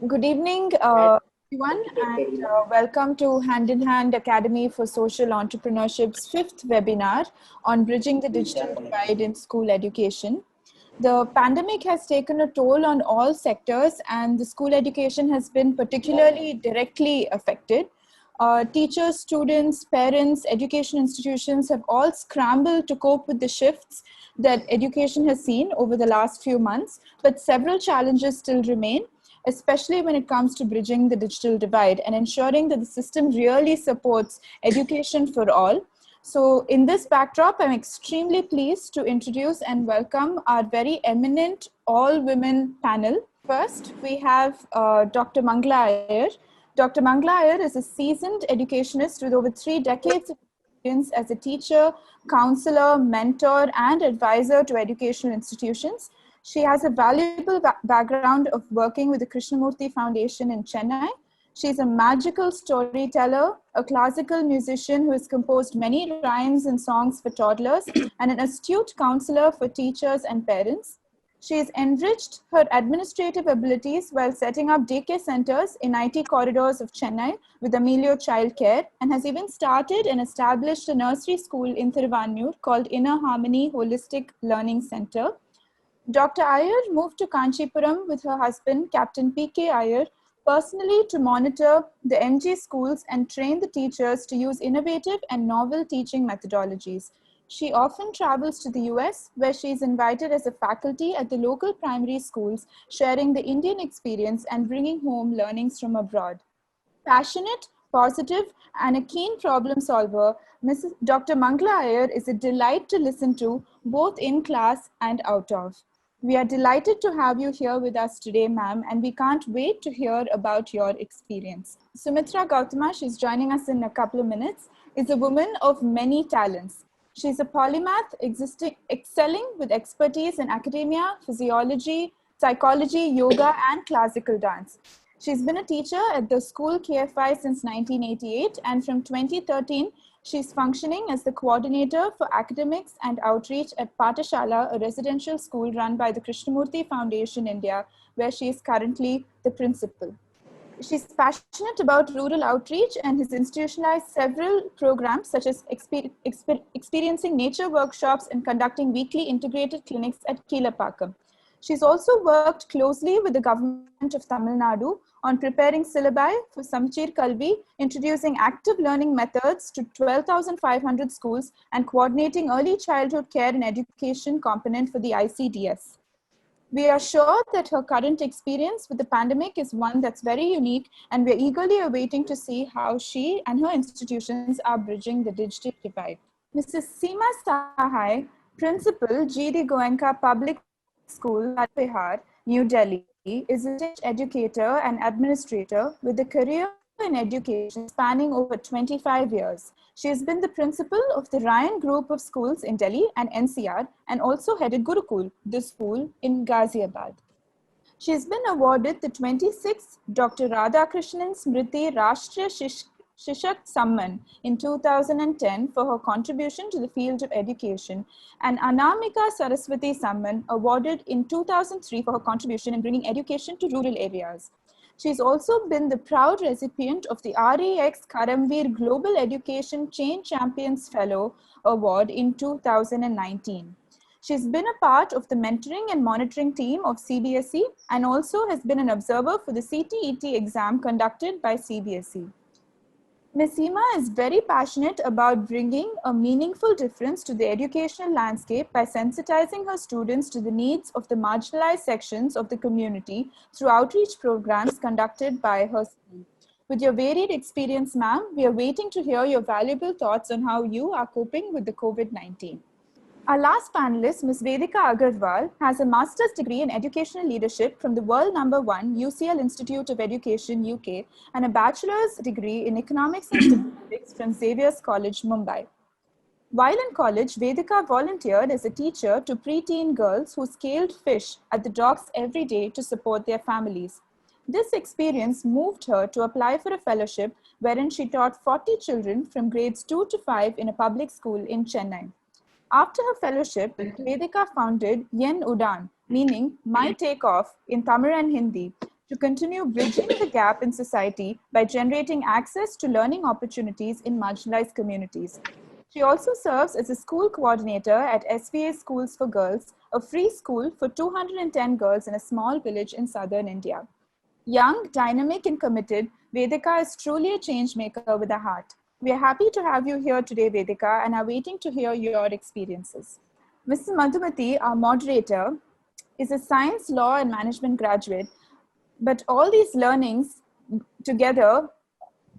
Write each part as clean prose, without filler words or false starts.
Good evening, everyone, and welcome to Hand in Hand Academy for Social Entrepreneurship's fifth webinar on bridging the digital divide in school education. The pandemic has taken a toll on all sectors, and the school education has been particularly directly affected. Teachers, students, parents, education institutions have all scrambled to cope with the shifts that education has seen over the last few months, but several challenges still remain, especially when it comes to bridging the digital divide and ensuring that the system really supports education for all. So in this backdrop, I'm extremely pleased to introduce and welcome our very eminent all-women panel. First, we have Dr. Mangla Iyer. Dr. Mangla Iyer is a seasoned educationist with over 3 decades of experience as a teacher, counselor, mentor, and advisor to educational institutions. She has a valuable background of working with the Krishnamurti Foundation in Chennai. She's a magical storyteller, a classical musician who has composed many rhymes and songs for toddlers, and an astute counselor for teachers and parents. She has enriched her administrative abilities while setting up daycare centers in IT corridors of Chennai with Amelio Childcare, and has even started and established a nursery school in Thiruvannur called Inner Harmony Holistic Learning Center. Dr. Iyer moved to Kanchipuram with her husband, Captain P.K. Iyer, personally to monitor the MG schools and train the teachers to use innovative and novel teaching methodologies. She often travels to the US, where she is invited as a faculty at the local primary schools, sharing the Indian experience and bringing home learnings from abroad. Passionate, positive, and a keen problem solver, Dr. Mangla Iyer is a delight to listen to, both in class and out of. We are delighted to have you here with us today, ma'am, and we can't wait to hear about your experience. Sumitra Gautama, she's joining us in a couple of minutes, is a woman of many talents. She's a polymath, excelling with expertise in academia, physiology, psychology, yoga, and classical dance. She's been a teacher at the school KFI since 1988, and from 2013, she's functioning as the coordinator for academics and outreach at Pathashala, a residential school run by the Krishnamurti Foundation India, where she is currently the principal. She's passionate about rural outreach and has institutionalized several programs such as experiencing nature workshops and conducting weekly integrated clinics at Keelapakam. She's also worked closely with the government of Tamil Nadu on preparing syllabi for Samchir Kalvi, introducing active learning methods to 12,500 schools, and coordinating early childhood care and education component for the ICDS. We are sure that her current experience with the pandemic is one that's very unique, and we're eagerly awaiting to see how she and her institutions are bridging the digital divide. Mrs. Seema Sahai, Principal, G.D. Goenka Public School, Bihar, New Delhi, is a educator and administrator with a career in education spanning over 25 years. She has been the principal of the Ryan Group of Schools in Delhi and NCR, and also headed Gurukul, the school in Ghaziabad. She has been awarded the 26th Dr. Radhakrishnan Smriti Rashtriya Shishak Samman in 2010 for her contribution to the field of education, and Anamika Saraswati Samman awarded in 2003 for her contribution in bringing education to rural areas. She's also been the proud recipient of the REX Karamveer Global Education Change Champions Fellow Award in 2019. She's been a part of the mentoring and monitoring team of CBSE and also has been an observer for the CTET exam conducted by CBSE. Ms. Seema is very passionate about bringing a meaningful difference to the educational landscape by sensitizing her students to the needs of the marginalized sections of the community through outreach programs conducted by her school. With your varied experience, ma'am, we are waiting to hear your valuable thoughts on how you are coping with the COVID-19. Our last panelist, Ms. Vedica Agarwal, has a master's degree in educational leadership from the world #1 UCL Institute of Education, UK, and a bachelor's degree in economics and statistics from Xavier's College, Mumbai. While in college, Vedika volunteered as a teacher to preteen girls who scaled fish at the docks every day to support their families. This experience moved her to apply for a fellowship wherein she taught 40 children from grades 2 to 5 in a public school in Chennai. After her fellowship, Vedika founded Yen Udan, meaning My Takeoff in Tamil and Hindi, to continue bridging the gap in society by generating access to learning opportunities in marginalized communities. She also serves as a school coordinator at SVA Schools for Girls, a free school for 210 girls in a small village in southern India. Young, dynamic, and committed, Vedica is truly a change maker with a heart. We are happy to have you here today, Vedica, and are waiting to hear your experiences. Mrs. Madhumati, our moderator, is a science, law, and management graduate, but all these learnings together,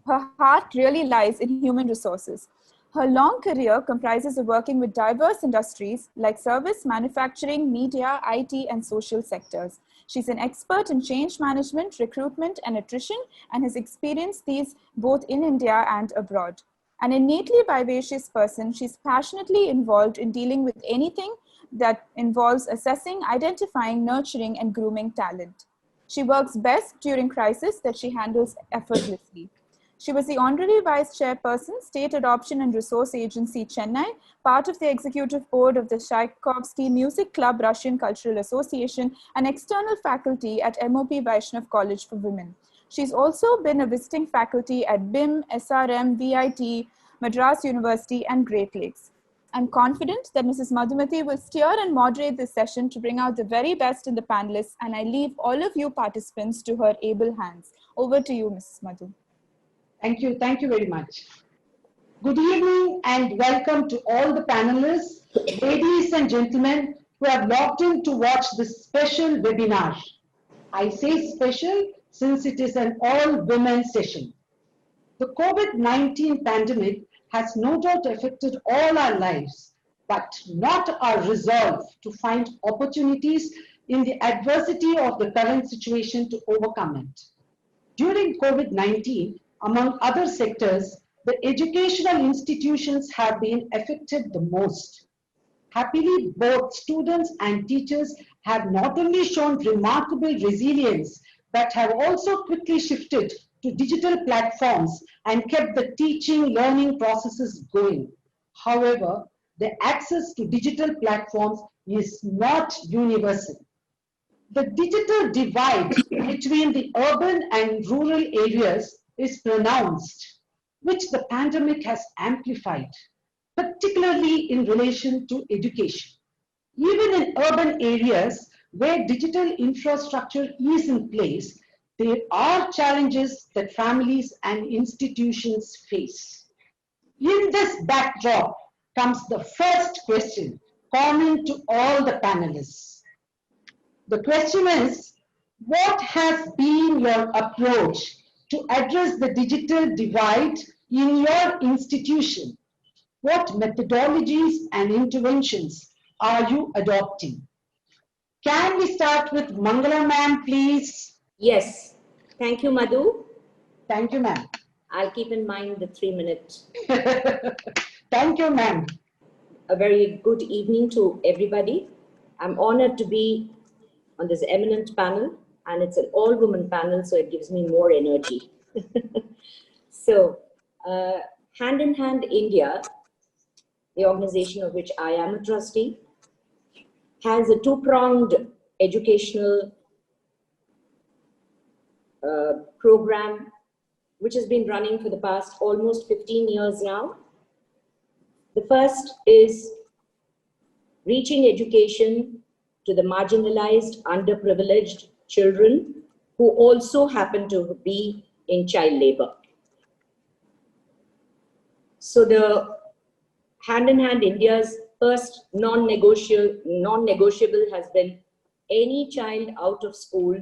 her heart really lies in human resources. Her long career comprises of working with diverse industries like service, manufacturing, media, IT, and social sectors. She's an expert in change management, recruitment, and attrition, and has experienced these both in India and abroad. An innately vivacious person, she's passionately involved in dealing with anything that involves assessing, identifying, nurturing, and grooming talent. She works best during crisis that she handles effortlessly. She was the Honorary Vice Chairperson, State Adoption and Resource Agency, Chennai, part of the Executive Board of the Tchaikovsky Music Club Russian Cultural Association, and external faculty at MOP Vaishnav College for Women. She's also been a visiting faculty at BIM, SRM, VIT, Madras University, and Great Lakes. I'm confident that Mrs. Madhumati will steer and moderate this session to bring out the very best in the panelists, and I leave all of you participants to her able hands. Over to you, Mrs. Madhu. Thank you very much. Good evening and welcome to all the panelists, ladies and gentlemen who have logged in to watch this special webinar. I say special since it is an all-women session. The COVID-19 pandemic has no doubt affected all our lives, but not our resolve to find opportunities in the adversity of the current situation to overcome it. During COVID-19, among other sectors, the educational institutions have been affected the most. Happily, both students and teachers have not only shown remarkable resilience, but have also quickly shifted to digital platforms and kept the teaching learning processes going. However, the access to digital platforms is not universal. The digital divide between the urban and rural areas is pronounced, which the pandemic has amplified, particularly in relation to education. Even in urban areas where digital infrastructure is in place, there are challenges that families and institutions face. In this backdrop comes the first question common to all the panelists. The question is, what has been your approach to address the digital divide in your institution? What methodologies and interventions are you adopting? Can we start with Mangala ma'am, please? Yes. Thank you, Madhu. Thank you, ma'am. I'll keep in mind the 3 minutes. Thank you, ma'am. A very good evening to everybody. I'm honored to be on this eminent panel, and it's an all-woman panel, so it gives me more energy. So, Hand in Hand India, the organization of which I am a trustee, has a two-pronged educational program which has been running for the past almost 15 years now. The first is reaching education to the marginalized, underprivileged children who also happen to be in child labor. So the Hand in Hand India's first non-negotiable has been any child out of school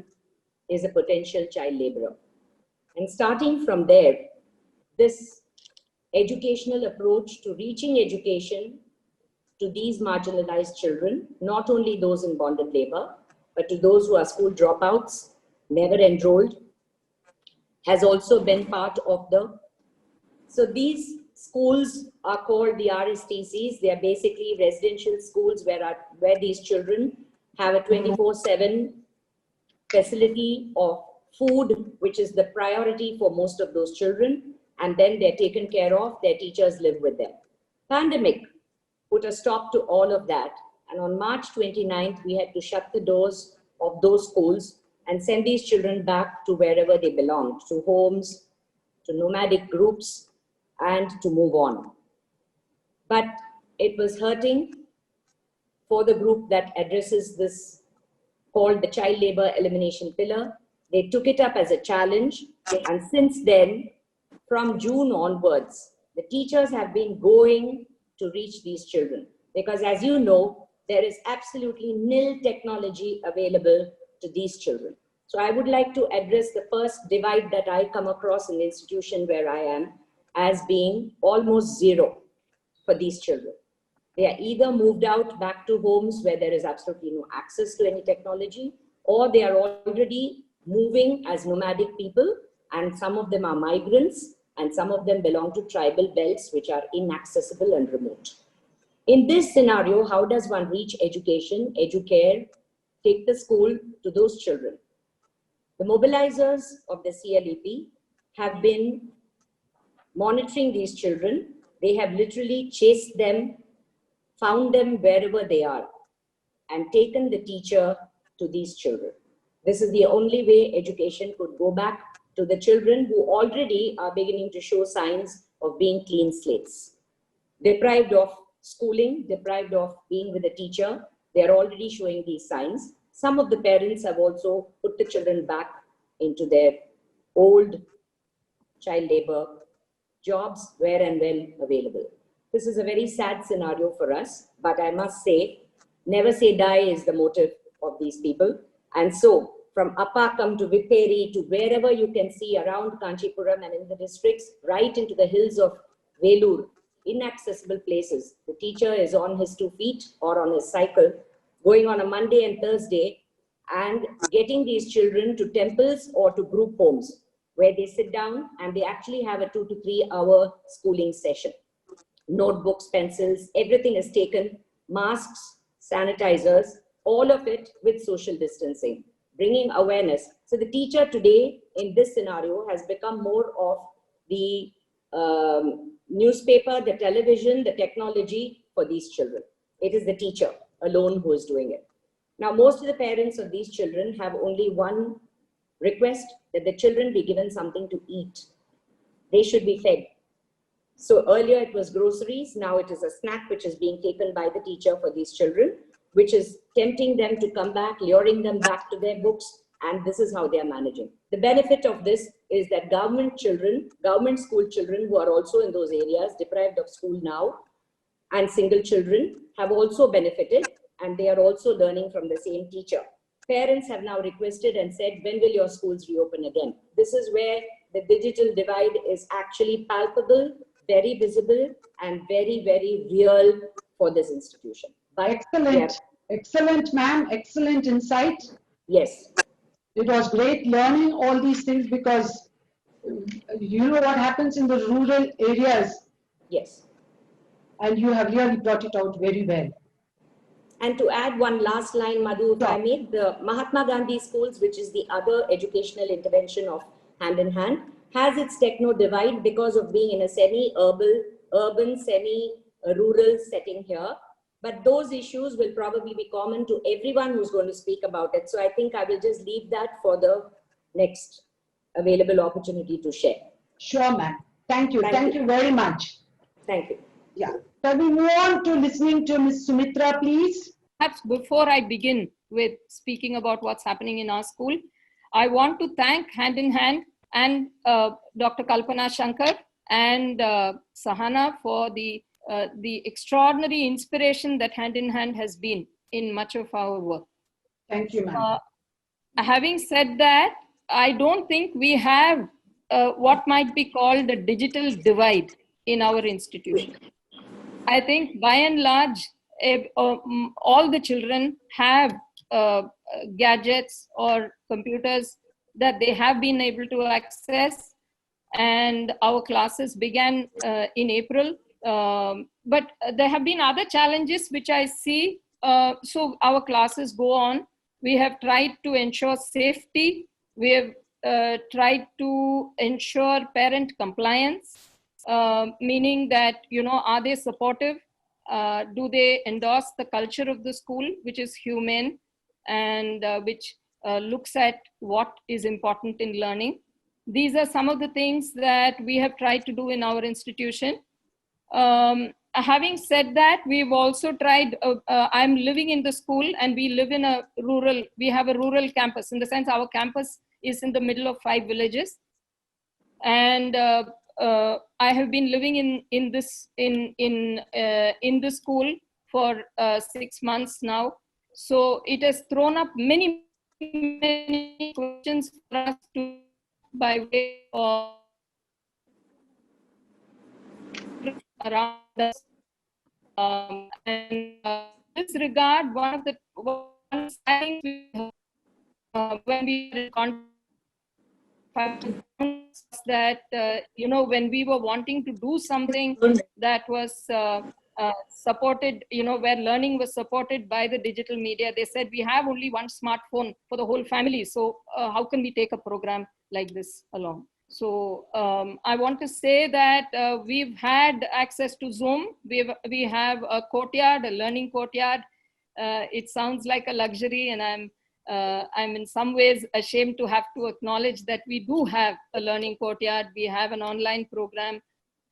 is a potential child laborer. And starting from there, this educational approach to reaching education to these marginalized children, not only those in bonded labor, but to those who are school dropouts, never enrolled, has also been part of the, so these schools are called the RSTCs. They are basically residential schools where these children have a 24/7 facility of food, which is the priority for most of those children, and then they're taken care of, their teachers live with them. Pandemic put a stop to all of that, and on March 29th, we had to shut the doors of those schools and send these children back to wherever they belonged, to homes, to nomadic groups, and to move on. But it was hurting for the group that addresses this, called the Child Labor Elimination Pillar. They took it up as a challenge, and since then, from June onwards, the teachers have been going to reach these children. Because as you know, there is absolutely nil technology available to these children. So I would like to address the first divide that I come across in the institution where I am as being almost zero for these children. They are either moved out back to homes where there is absolutely no access to any technology, or they are already moving as nomadic people, and some of them are migrants, and some of them belong to tribal belts which are inaccessible and remote. In this scenario, how does one reach education, educare, take the school to those children? The mobilizers of the CLEP have been monitoring these children. They have literally chased them, found them wherever they are, and taken the teacher to these children. This is the only way education could go back to the children who already are beginning to show signs of being clean slates. Deprived of schooling, deprived of being with a teacher, they are already showing these signs. Some of the parents have also put the children back into their old child labor jobs where and when available. This is a very sad scenario for us, but I must say, never say die is the motive of these people. And so from Appakam to Viperi to wherever you can see around Kanchipuram and in the districts, right into the hills of Velur, inaccessible places. The teacher is on his 2 feet or on his cycle, going on a Monday and Thursday and getting these children to temples or to group homes where they sit down and they actually have a 2 to 3 hour schooling session. Notebooks, pencils, everything is taken, masks, sanitizers, all of it with social distancing, bringing awareness. So the teacher today in this scenario has become more of the newspaper, the television, the technology for these children. It is the teacher alone who is doing it. Now, most of the parents of these children have only one request, that the children be given something to eat. They should be fed. So earlier it was groceries, now it is a snack which is being taken by the teacher for these children, which is tempting them to come back, luring them back to their books, and this is how they are managing. The benefit of this is that government children, government school children who are also in those areas, deprived of school now, and single children have also benefited, and they are also learning from the same teacher. Parents have now requested and said, when will your schools reopen again? This is where the digital divide is actually palpable, very visible, and very, very real for this institution. But excellent, excellent, ma'am, excellent insight. Yes. It was great learning all these things, because you know what happens in the rural areas. Yes. And you have really brought it out very well. And to add one last line, Madhu, if I may, the Mahatma Gandhi schools, which is the other educational intervention of Hand in Hand, has its techno divide because of being in a semi-urban, semi-rural setting here. But those issues will probably be common to everyone who's going to speak about it. So I think I will just leave that for the next available opportunity to share. Sure, ma'am. Thank you. Thank you very much. Thank you. Yeah. Can we move on to listening to Ms. Sumitra, please? Perhaps before I begin with speaking about what's happening in our school, I want to thank Hand in Hand and Dr. Kalpana Shankar and Sahana for the extraordinary inspiration that Hand in Hand has been in much of our work. Thank you, ma'am. Having said that, I don't think we have what might be called the digital divide in our institution. I think by and large, all the children have gadgets or computers that they have been able to access, and our classes began in April. But there have been other challenges which I see. So our classes go on. We have tried to ensure safety. We have tried to ensure parent compliance. Meaning that, are they supportive? Do they endorse the culture of the school, which is humane and which looks at what is important in learning. These are some of the things that we have tried to do in our institution. Having said that, we've also tried, I'm living in the school and we live in we have a rural campus, in the sense our campus is in the middle of 5 villages. And I have been living in the school for 6 months now. So it has thrown up many questions for us to, by way of around us. And in this regard, one thing when we were in contact that, when we were wanting to do something that was supported, where learning was supported by the digital media, they said, we have only one smartphone for the whole family. So how can we take a program like this along? So I want to say that we've had access to Zoom. We have a courtyard, a learning courtyard. It sounds like a luxury, and I'm in some ways ashamed to have to acknowledge that we do have a learning courtyard. We have an online program.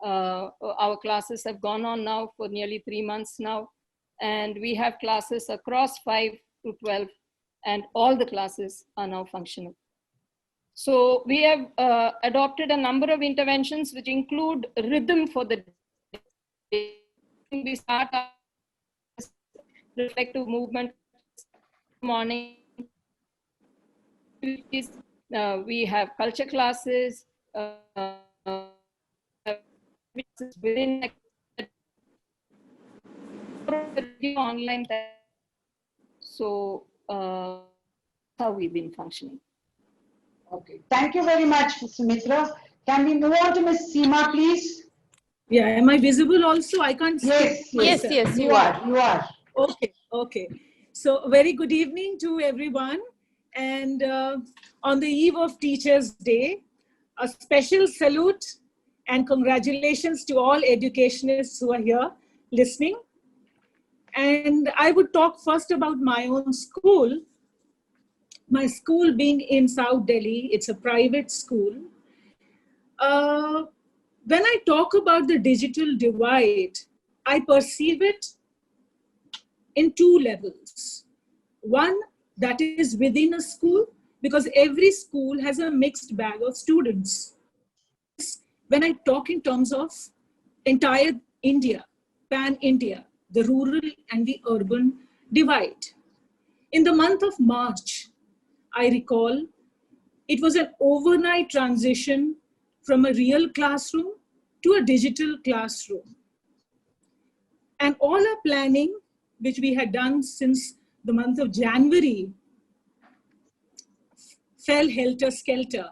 Our classes have gone on now for nearly 3 months now. And we have classes across 5 to 12, and all the classes are now functional. So we have adopted a number of interventions which include rhythm for the day. We start our reflective movement morning. We have culture classes within online. So how we've been functioning. Okay, thank you very much, Sumitra. Can we move on to Ms. Seema, please? Yeah, am I visible also? I can't see. Yes, you are. Okay. So very good evening to everyone. And on the eve of Teachers' Day, a special salute and congratulations to all educationists who are here listening. And I would talk first about my own school. My school being in South Delhi, it's a private school. When I talk about the digital divide, I perceive it in 2 levels. One, that is within a school, because every school has a mixed bag of students. When I talk in terms of entire India, pan-India, the rural and the urban divide. In the month of March, I recall, it was an overnight transition from a real classroom to a digital classroom. And all our planning, which we had done since the month of January, fell helter-skelter,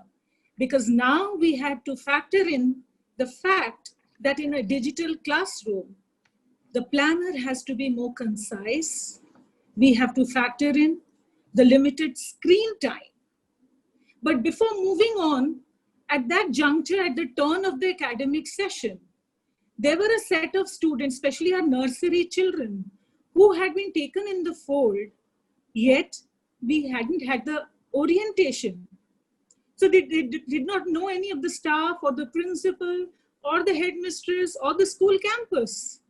because now we had to factor in the fact that in a digital classroom, the planner has to be more concise. We have to factor in the limited screen time. But before moving on, at that juncture, at the turn of the academic session, there were a set of students, especially our nursery children, who had been taken in the fold, yet we hadn't had the orientation. So they did not know any of the staff or the principal or the headmistress or the school campus.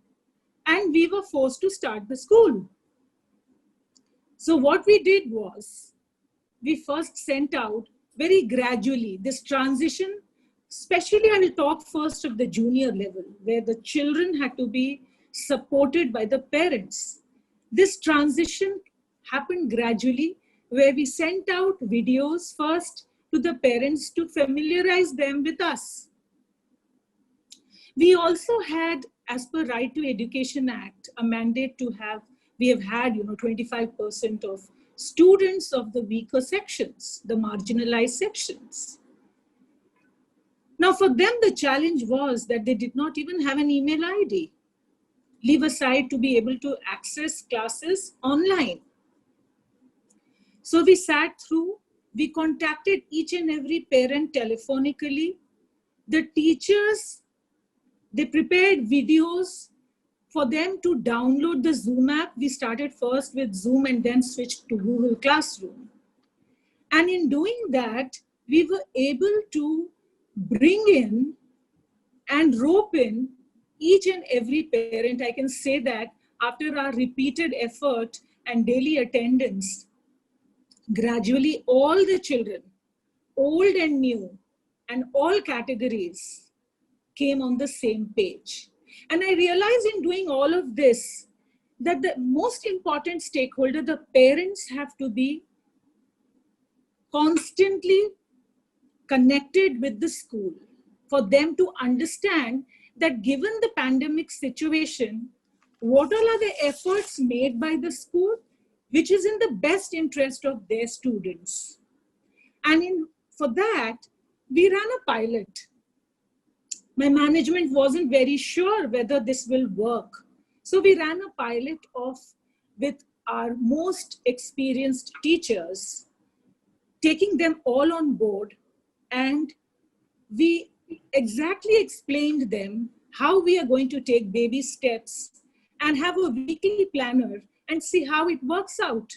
And we were forced to start the school. So what we did was, we first sent out very gradually this transition, especially I will talk first of the junior level, where the children had to be supported by the parents. This transition happened gradually, where we sent out videos first to the parents to familiarize them with us. We also had, as per Right to Education Act, a mandate to have, we have had 25% of students of the weaker sections, the marginalized sections. Now for them, the challenge was that they did not even have an email ID. Leave aside to be able to access classes online. So we sat through, we contacted each and every parent telephonically. The teachers, they prepared videos for them to download the Zoom app. We started first with Zoom and then switched to Google Classroom. And in doing that, we were able to bring in and rope in each and every parent. I can say that after our repeated effort and daily attendance, gradually all the children, old and new, and all categories came on the same page. And I realized in doing all of this that the most important stakeholder, the parents, have to be constantly connected with the school for them to understand that given the pandemic situation, what all are the efforts made by the school which is in the best interest of their students. And for that, we ran a pilot. My management wasn't very sure whether this will work. So we ran a pilot with our most experienced teachers, taking them all on board, and we exactly explained them how we are going to take baby steps and have a weekly planner and see how it works out.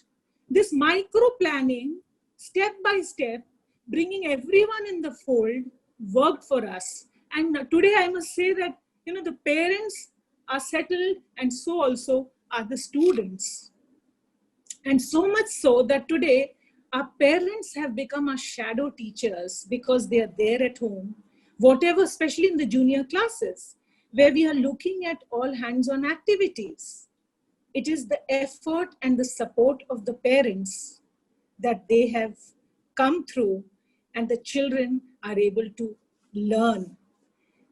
This micro planning, step by step, bringing everyone in the fold, worked for us. And today I must say that, the parents are settled, and so also are the students. And so much so that today our parents have become our shadow teachers because they are there at home, whatever, especially in the junior classes, where we are looking at all hands-on activities. It is the effort and the support of the parents that they have come through, and the children are able to learn.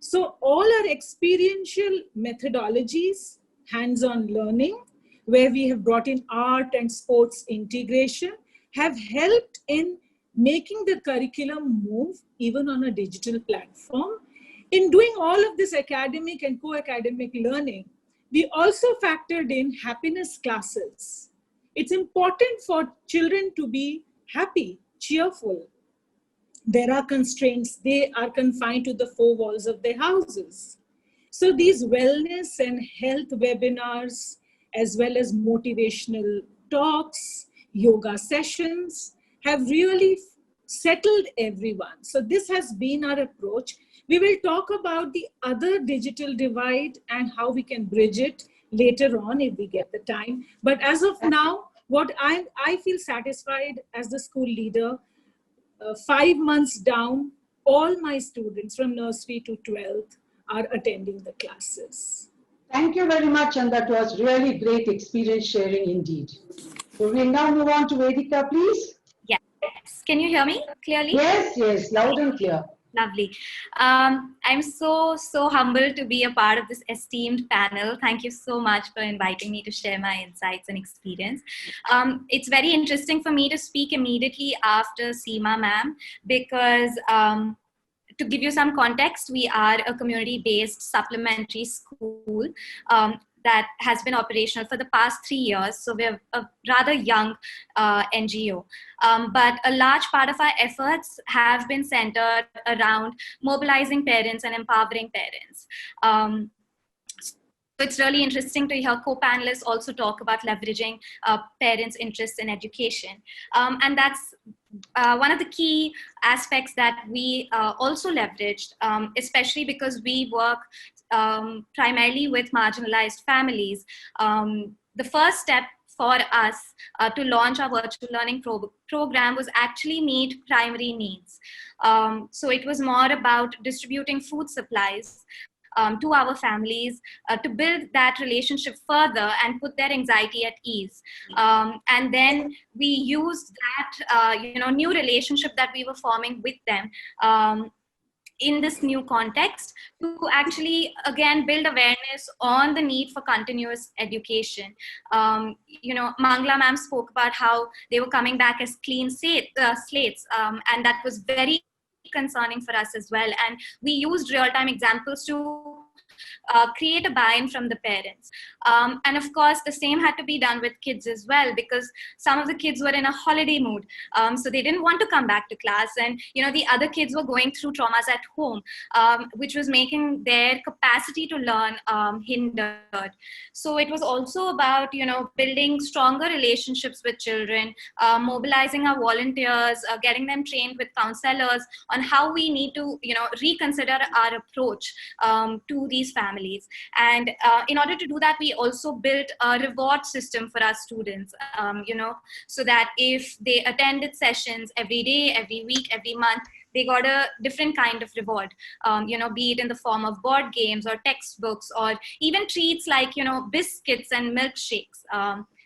So all our experiential methodologies, hands-on learning, where we have brought in art and sports integration, have helped in making the curriculum move even on a digital platform. In doing all of this academic and co-academic learning, we also factored in happiness classes. It's important for children to be happy, cheerful. There are constraints. They are confined to the four walls of their houses. So these wellness and health webinars, as well as motivational talks, yoga sessions, have really settled everyone. So this has been our approach. We will talk about the other digital divide and how we can bridge it later on if we get the time. But as of now, what I feel satisfied as the school leader, 5 months down, all my students from nursery to 12th are attending the classes. Thank you very much, and that was really great experience sharing indeed. So we'll now move on to Vedika, please. Yes. Can you hear me clearly? Yes, loud and clear. Lovely. I'm so humbled to be a part of this esteemed panel. Thank you so much for inviting me to share my insights and experience. It's very interesting for me to speak immediately after Seema ma'am, because to give you some context, we are a community-based supplementary school that has been operational for the past 3 years. So we're a rather young NGO. But a large part of our efforts have been centered around mobilizing parents and empowering parents. So it's really interesting to hear co-panelists also talk about leveraging parents' interests in education. And that's one of the key aspects that we also leveraged, especially because we work primarily with marginalized families. The first step for us to launch our virtual learning program was actually meet primary needs. So it was more about distributing food supplies to our families to build that relationship further and put their anxiety at ease. And then we used that new relationship that we were forming with them in this new context to actually, again, build awareness on the need for continuous education. Mangla ma'am spoke about how they were coming back as clean slates, and that was very concerning for us as well. And we used real-time examples to create a buy-in from the parents. And of course, the same had to be done with kids as well, because some of the kids were in a holiday mood. So they didn't want to come back to class. And, the other kids were going through traumas at home, which was making their capacity to learn hindered. So it was also about, building stronger relationships with children, mobilizing our volunteers, getting them trained with counselors on how we need to, reconsider our approach to these families. And in order to do that, we also built a reward system for our students, so that if they attended sessions every day, every week, every month, they got a different kind of reward, be it in the form of board games or textbooks, or even treats like, biscuits and milkshakes.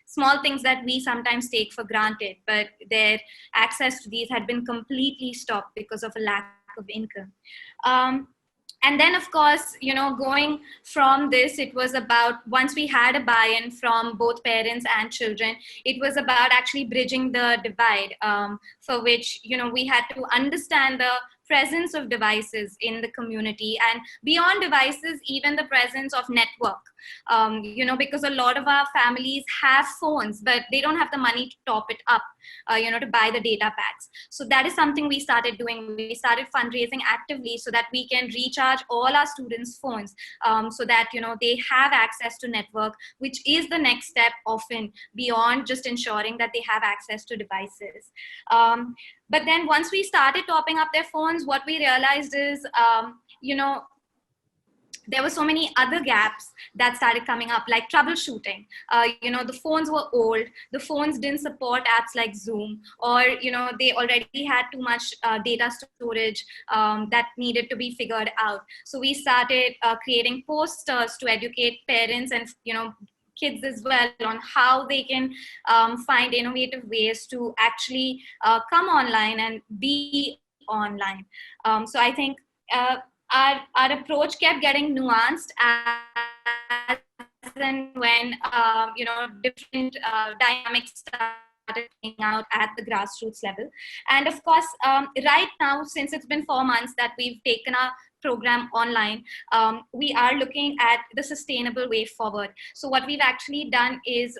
Small things that we sometimes take for granted, but their access to these had been completely stopped because of a lack of income. And then, of course, going from this, it was about, once we had a buy-in from both parents and children, it was about actually bridging the divide, for which, we had to understand the presence of devices in the community, and beyond devices, even the presence of network, because a lot of our families have phones, but they don't have the money to top it up, to buy the data packs. So that is something we started doing. We started fundraising actively so that we can recharge all our students' phones, so that, they have access to network, which is the next step often beyond just ensuring that they have access to devices. But then once we started topping up their phones, what we realized is, there were so many other gaps that started coming up, like troubleshooting. The phones were old. The phones didn't support apps like Zoom, or, they already had too much data storage that needed to be figured out. So we started creating posters to educate parents and, kids as well on how they can find innovative ways to actually come online and be online. So I think our approach kept getting nuanced as and when different dynamics started playing out at the grassroots level. And of course, right now, since it's been 4 months that we've taken our program online, we are looking at the sustainable way forward. So what we've actually done is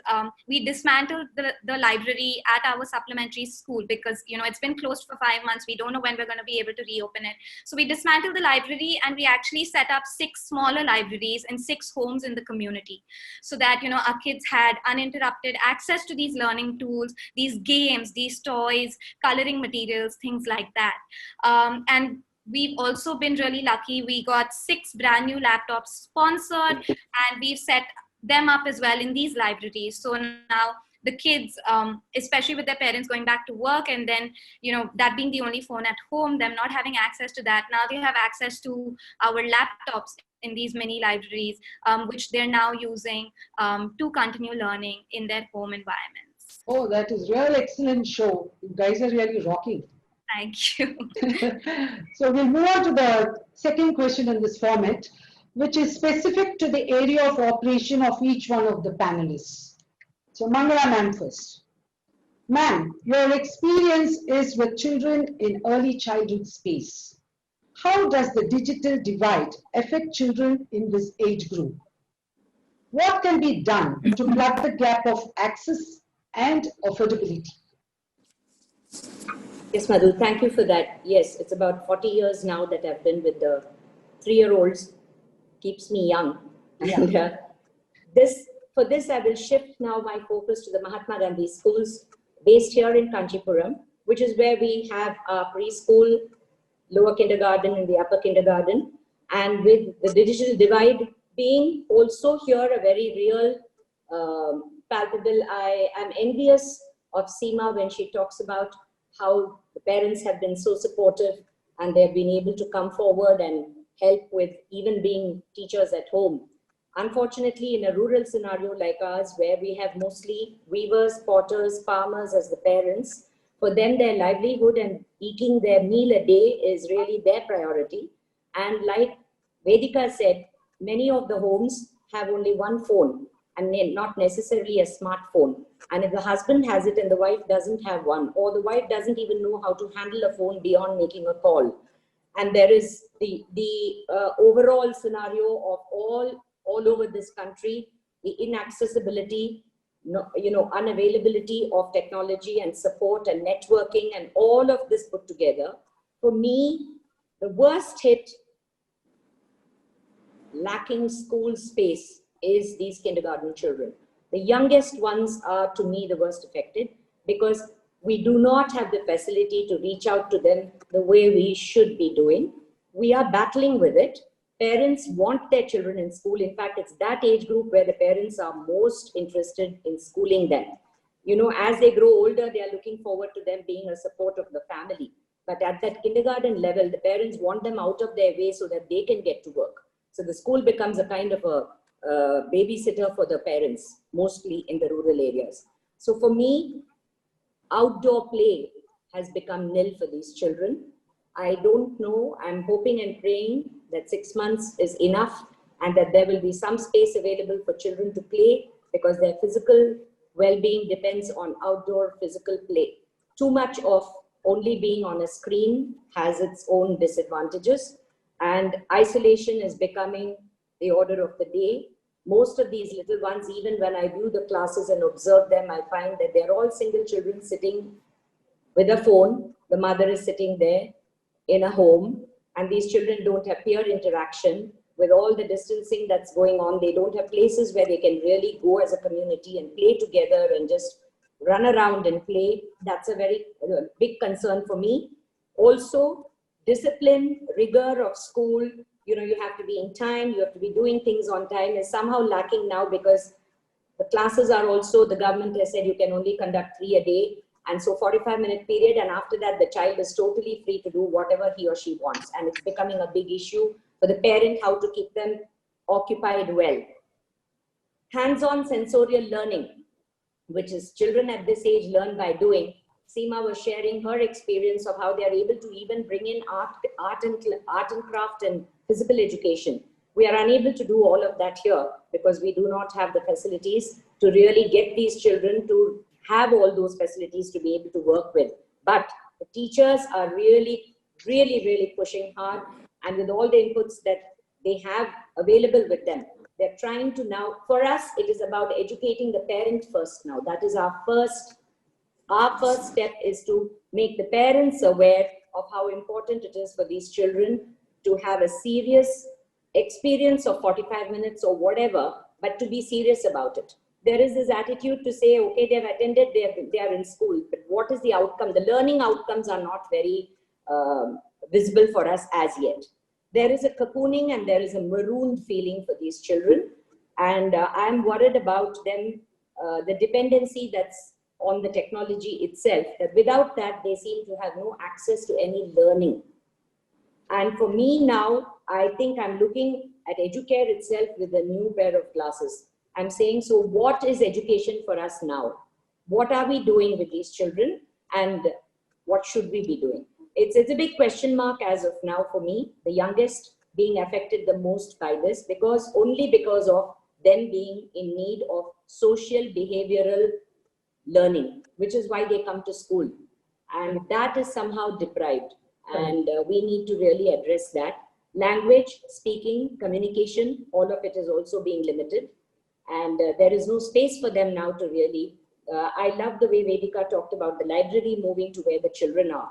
we dismantled the library at our supplementary school, because it's been closed for 5 months. We don't know when we're going to be able to reopen it. So we dismantled the library, and we actually set up 6 smaller libraries in 6 homes in the community, so that our kids had uninterrupted access to these learning tools, these games, these toys, coloring materials, things like that. And we've also been really lucky. We got 6 brand new laptops sponsored, and we've set them up as well in these libraries. So now the kids, especially with their parents going back to work, and then, that being the only phone at home, them not having access to that, now they have access to our laptops in these mini libraries, which they're now using to continue learning in their home environments. Oh, that is real excellent show. You guys are really rocking. Thank you. So we'll move on to the second question in this format, which is specific to the area of operation of each one of the panelists. So Mangala ma'am first. Ma'am, your experience is with children in early childhood space. How does the digital divide affect children in this age group? What can be done to plug the gap of access and affordability? Yes, Madhu, thank you for that. Yes, it's about 40 years now that I've been with the 3-year-olds. Keeps me young. Yeah. And for this, I will shift now my focus to the Mahatma Gandhi schools based here in Kanchipuram, which is where we have our preschool, lower kindergarten, and the upper kindergarten. And with the digital divide being also here a very real, palpable, I am envious of Seema when she talks about how the parents have been so supportive and they've been able to come forward and help with even being teachers at home. Unfortunately, in a rural scenario like ours, where we have mostly weavers, potters, farmers as the parents, for them their livelihood and eating their meal a day is really their priority. And like Vedica said, many of the homes have only one phone and not necessarily a smartphone. And if the husband has it and the wife doesn't have one, or the wife doesn't even know how to handle a phone beyond making a call, And there is the overall scenario of all over this country, the inaccessibility, unavailability of technology and support and networking and all of this put together. For me, the worst hit, lacking school space, is these kindergarten children. The youngest ones are, to me, the worst affected, because we do not have the facility to reach out to them the way we should be doing. We are battling with it. Parents want their children in school. In fact, it's that age group where the parents are most interested in schooling them. As they grow older, they are looking forward to them being a support of the family. But at that kindergarten level, the parents want them out of their way so that they can get to work. So the school becomes a kind of a babysitter for the parents, mostly in the rural areas. So for me, outdoor play has become nil for these children. I don't know. I'm hoping and praying that 6 months is enough and that there will be some space available for children to play, because their physical well-being depends on outdoor physical play. Too much of only being on a screen has its own disadvantages, and isolation is becoming the order of the day. Most of these little ones, even when I view the classes and observe them, I find that they're all single children sitting with a phone. The mother is sitting there in a home, and these children don't have peer interaction. With all the distancing that's going on, they don't have places where they can really go as a community and play together and just run around and play. That's a very big concern for me. Also, discipline, rigor of school, you have to be in time, you have to be doing things on time, is somehow lacking now, because the classes are also, the government has said you can only conduct 3 a day. And so 45-minute period, and after that, the child is totally free to do whatever he or she wants. And it's becoming a big issue for the parent, how to keep them occupied well. Hands-on sensorial learning, which is children at this age learn by doing. Seema was sharing her experience of how they are able to even bring in art and craft and physical education. We are unable to do all of that here because we do not have the facilities to really get these children to have all those facilities to be able to work with. But the teachers are really, really, really pushing hard, and with all the inputs that they have available with them, they're trying to now, for us, it is about educating the parent first now. That is our first step, is to make the parents aware of how important it is for these children to have a serious experience of 45 minutes or whatever, but to be serious about it. There is this attitude to say, okay, they've attended, they are in school, but what is the outcome? The learning outcomes are not very visible for us as yet. There is a cocooning and there is a marooned feeling for these children. And I'm worried about them, the dependency that's on the technology itself, that without that, they seem to have no access to any learning. And for me now, I think I'm looking at Educare itself with a new pair of glasses. I'm saying, so what is education for us now? What are we doing with these children? And what should we be doing? It's a big question mark as of now for me, the youngest being affected the most by this, only because of them being in need of social behavioral learning, which is why they come to school. And that is somehow deprived. And we need to really address that. Language, speaking, communication, all of it is also being limited. And there is no space for them now to really, I love the way Vedica talked about the library moving to where the children are,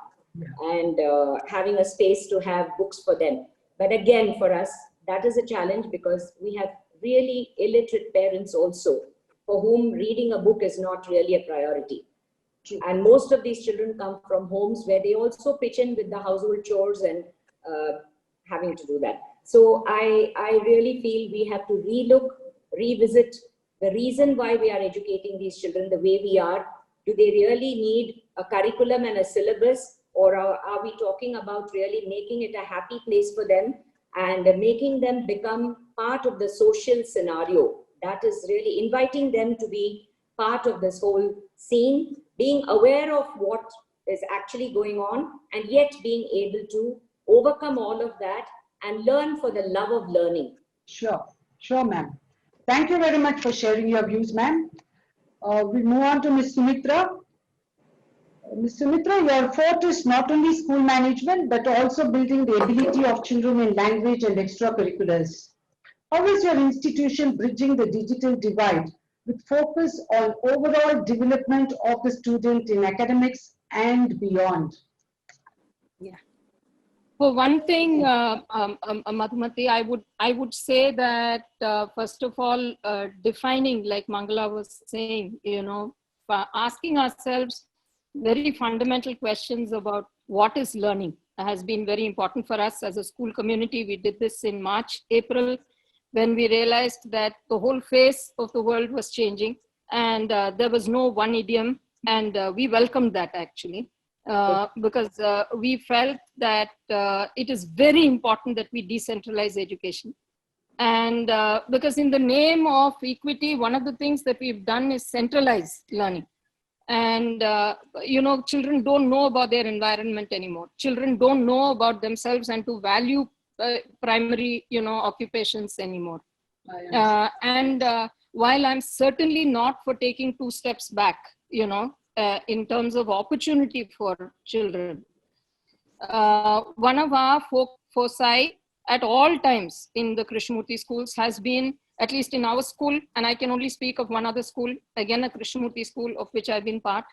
and having a space to have books for them. But again, for us, that is a challenge, because we have really illiterate parents also, for whom reading a book is not really a priority. And most of these children come from homes where they also pitch in with the household chores and having to do that. So I really feel we have to revisit the reason why we are educating these children the way we are. Do they really need a curriculum and a syllabus, or are we talking about really making it a happy place for them and making them become part of the social scenario? That is really inviting them to be part of this whole scene, being aware of what is actually going on, and yet being able to overcome all of that and learn for the love of learning. Sure, ma'am. Thank you very much for sharing your views, ma'am. We move on to Ms. Sumitra. Ms. Sumitra, your forte is not only school management, but also building the ability of children in language and extracurriculars. How is your institution bridging the digital divide with focus on overall development of the student in academics and beyond? Yeah. For one thing, Madhumati, I would say that first of all, defining, like Mangala was saying, asking ourselves very fundamental questions about what is learning has been very important for us as a school community. We did this in March, April, when we realized that the whole face of the world was changing and there was no one idiom, and we welcomed that actually. Because we felt that it is very important that we decentralize education. And because in the name of equity, one of the things that we've done is centralize learning. And, children don't know about their environment anymore. Children don't know about themselves and to value primary, occupations anymore. While I'm certainly not for taking 2 steps back, in terms of opportunity for children. One of our foresight at all times in the Krishnamurti schools has been, at least in our school, and I can only speak of one other school, again a Krishnamurti school of which I've been part,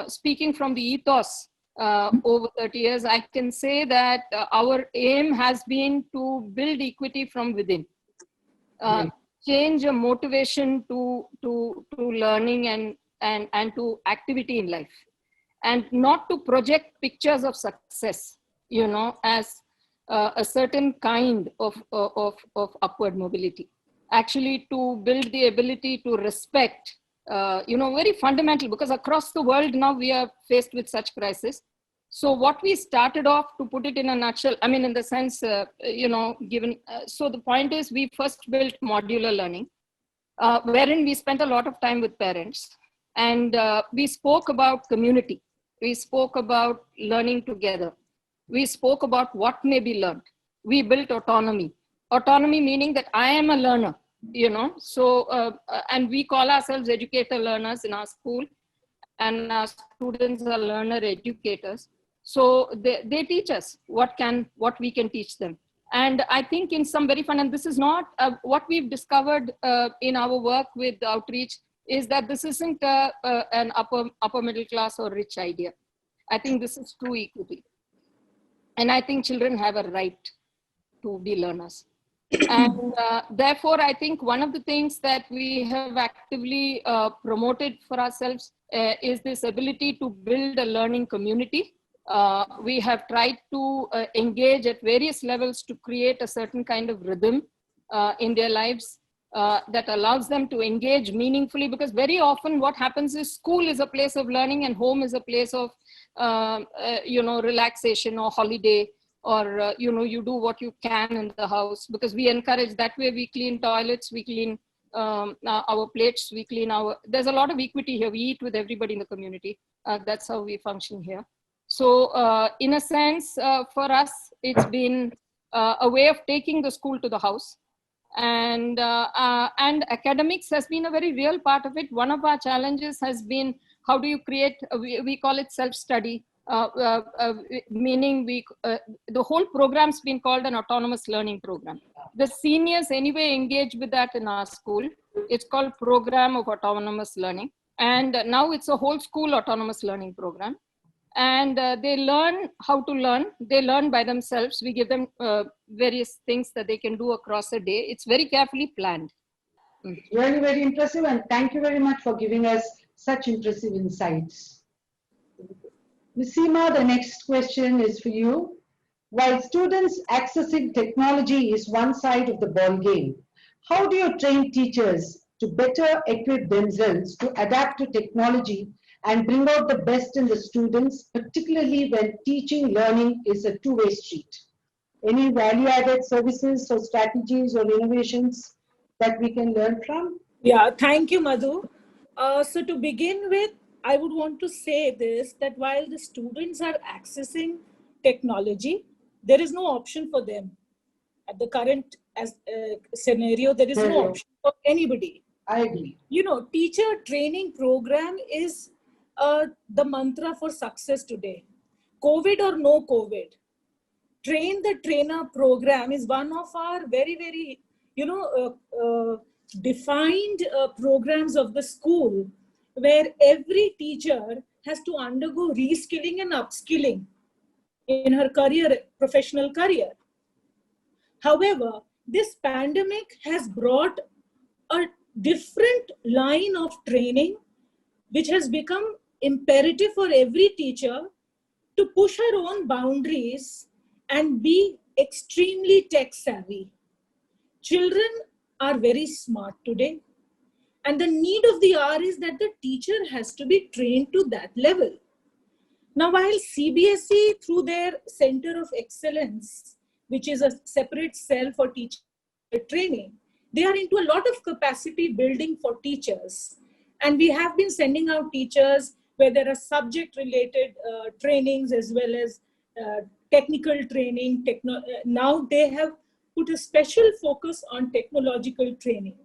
speaking from the ethos over 30 years, I can say that our aim has been to build equity from within. Change a motivation to learning and to activity in life, and not to project pictures of success, as a certain kind of upward mobility. Actually, to build the ability to respect, very fundamental, because across the world now we are faced with such crisis. So what we started off, to put it in a nutshell, I mean, in the sense, given, so the point is we first built modular learning, wherein we spent a lot of time with parents. And we spoke about community. We spoke about learning together. We spoke about what may be learned. We built autonomy. Autonomy meaning that I am a learner, So, and we call ourselves educator learners in our school, and our students are learner educators. So they teach us what we can teach them. And I think in some very fun, and this is not what we've discovered in our work with outreach, is that this isn't an upper middle class or rich idea. I think this is true equity. And I think children have a right to be learners. And therefore, I think one of the things that we have actively promoted for ourselves is this ability to build a learning community. We have tried to engage at various levels to create a certain kind of rhythm in their lives that allows them to engage meaningfully, because very often what happens is school is a place of learning and home is a place of, relaxation or holiday, or, you do what you can in the house, because we encourage that way. We clean toilets, we clean our plates, we clean there's a lot of equity here. We eat with everybody in the community. That's how we function here. So in a sense, for us, it's been a way of taking the school to the house. And academics has been a very real part of it. One of our challenges has been, how do you create, we call it self-study, meaning the whole program's been called an autonomous learning program. The seniors anyway engage with that in our school. It's called Program of Autonomous Learning. And now it's a whole school autonomous learning program. And they learn how to learn. They learn by themselves. We give them various things that they can do across a day. It's very carefully planned. Really very impressive, and thank you very much for giving us such impressive insights. Ms. Seema, the next question is for you. While students accessing technology is one side of the ball game, how do you train teachers to better equip themselves to adapt to technology and bring out the best in the students, particularly when teaching learning is a two-way street? Any value-added services or strategies or innovations that we can learn from? Yeah, thank you, Madhu. So to begin with, I would want to say this, that while the students are accessing technology, there is no option for them. At the current scenario, there is no option for anybody. I agree. Teacher training program is the mantra for success today. COVID or no COVID, train the trainer program is one of our very, very, defined programs of the school, where every teacher has to undergo reskilling and upskilling in her career, professional career. However, this pandemic has brought a different line of training, which has become imperative for every teacher to push her own boundaries and be extremely tech savvy. Children are very smart today, and the need of the hour is that the teacher has to be trained to that level. Now, while CBSE, through their Center of Excellence, which is a separate cell for teacher training, they are into a lot of capacity building for teachers. And we have been sending out teachers where there are subject-related trainings as well as technical training. Now they have put a special focus on technological training.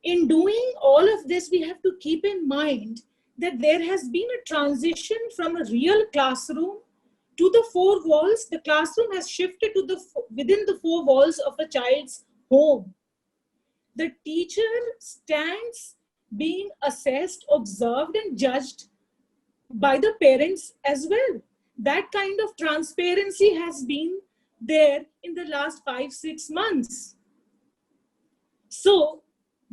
In doing all of this, we have to keep in mind that there has been a transition from a real classroom to the four walls. The classroom has shifted to within the four walls of a child's home. The teacher stands being assessed, observed, and judged by the parents as well. That kind of transparency has been there in the last 5-6 months. So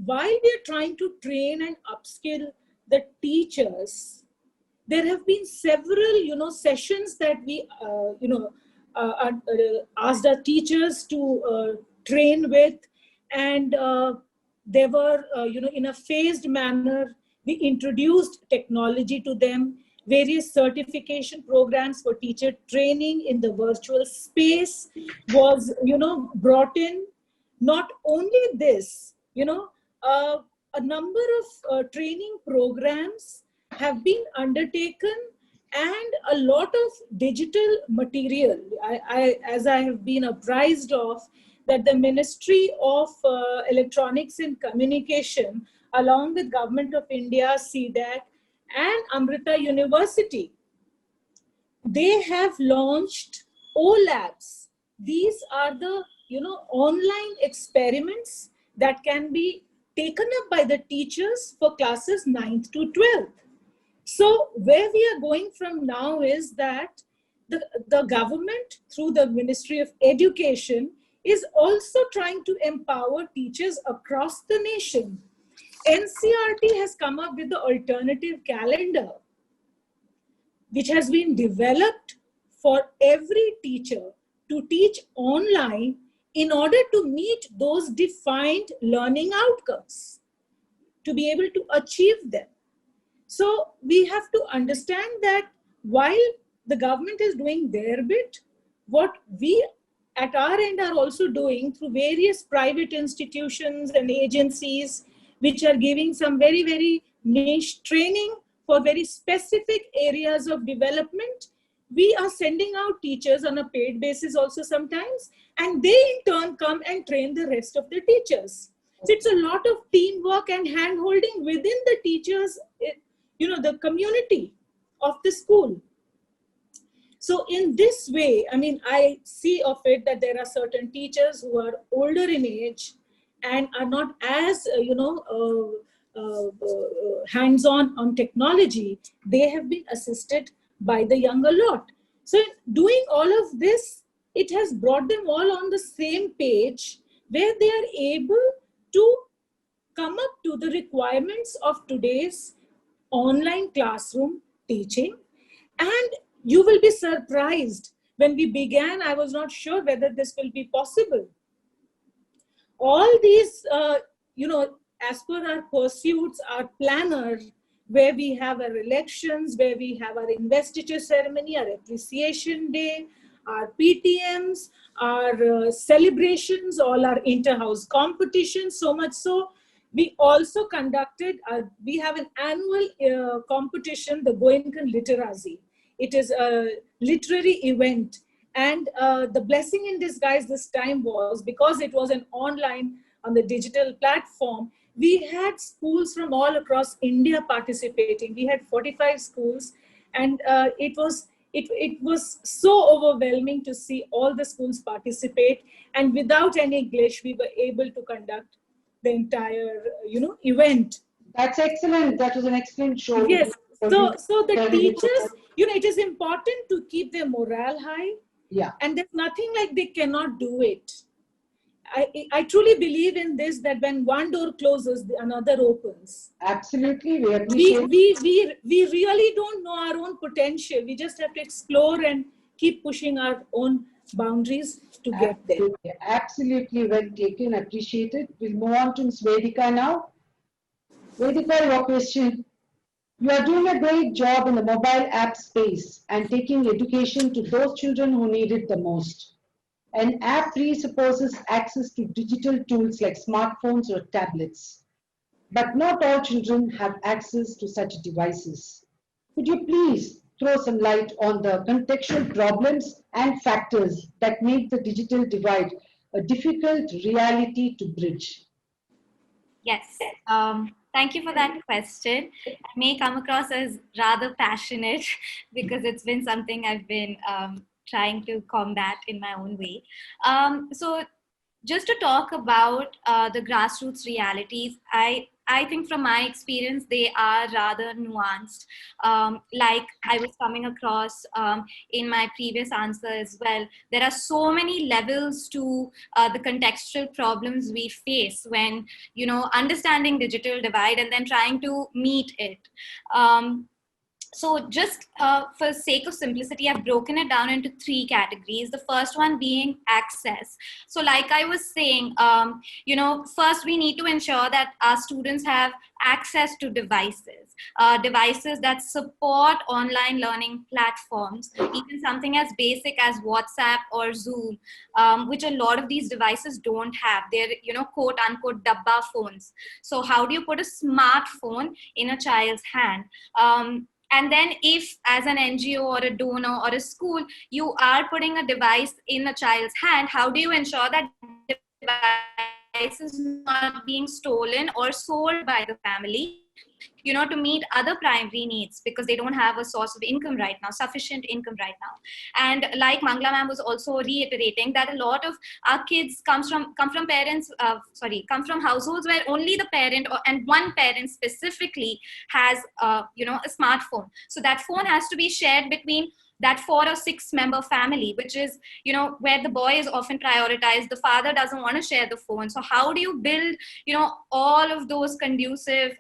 while we are trying to train and upskill the teachers, there have been several, sessions that we, asked our teachers to train with, and they were, in a phased manner, we introduced technology to them. Various certification programs for teacher training in the virtual space was, brought in. Not only this, a number of training programs have been undertaken, and a lot of digital material. As I have been apprised of, that the Ministry of Electronics and Communication, along with Government of India, CDAC, and Amrita University, they have launched O-Labs. These are the online experiments that can be taken up by the teachers for classes 9th to 12th. So where we are going from now is that the government, through the Ministry of Education, is also trying to empower teachers across the nation. NCRT has come up with the alternative calendar, which has been developed for every teacher to teach online in order to meet those defined learning outcomes, to be able to achieve them. So we have to understand that while the government is doing their bit, what we at our end are also doing through various private institutions and agencies, which are giving some very, very niche training for very specific areas of development. We are sending out teachers on a paid basis also sometimes, and they in turn come and train the rest of the teachers. So it's a lot of teamwork and hand-holding within the teachers, the community of the school. So in this way, I see of it that there are certain teachers who are older in age and are not as, hands-on on technology. They have been assisted by the younger lot. So in doing all of this, it has brought them all on the same page, where they are able to come up to the requirements of today's online classroom teaching. And you will be surprised. When we began, I was not sure whether this will be possible. All these, as per our pursuits, our planner, where we have our elections, where we have our investiture ceremony, our appreciation day, our PTMs, our celebrations, all our inter-house competitions, so much so, we also conducted, we have an annual competition, the Goenkan Literacy. It is a literary event. And the blessing in disguise this time was, because it was an online on the digital platform, We had schools from all across India participating. We had 45 schools, and it was so overwhelming to see all the schools participate. And without any glitch, we were able to conduct the entire event. That's excellent. That was an excellent show. Yes. For you. So the Very good. teachers, it is important to keep their morale high. Yeah. And there's nothing like they cannot do it. I truly believe in this, that when one door closes, another opens. Absolutely. We appreciate we really don't know our own potential. We just have to explore and keep pushing our own boundaries to get there. Absolutely well taken. Appreciated. We'll move on to Ms. Vedika now. Vedika, your question. You are doing a great job in the mobile app space and taking education to those children who need it the most. An app presupposes access to digital tools like smartphones or tablets. But not all children have access to such devices. Could you please throw some light on the contextual problems and factors that make the digital divide a difficult reality to bridge? Yes. Thank you for that question. I may come across as rather passionate because it's been something I've been trying to combat in my own way. So just to talk about the grassroots realities, I think from my experience, they are rather nuanced. Like I was coming across in my previous answer as well, there are so many levels to the contextual problems we face when, understanding digital divide and then trying to meet it. So just for sake of simplicity, I've broken it down into 3 categories. The first one being access. So like I was saying, first we need to ensure that our students have access to devices that support online learning platforms, even something as basic as WhatsApp or Zoom, which a lot of these devices don't have. They're, quote unquote, dabba phones. So how do you put a smartphone in a child's hand? And then if as an NGO or a donor or a school, you are putting a device in a child's hand, how do you ensure that device is not being stolen or sold by the family, to meet other primary needs, because they don't have a source of income right now, sufficient income right now. And like Mangla ma'am was also reiterating, that a lot of our kids come from households where only the parent and one parent specifically has a smartphone. So that phone has to be shared between that 4 or 6 member family, which is, where the boy is often prioritized. The father doesn't want to share the phone. So how do you build, all of those conducive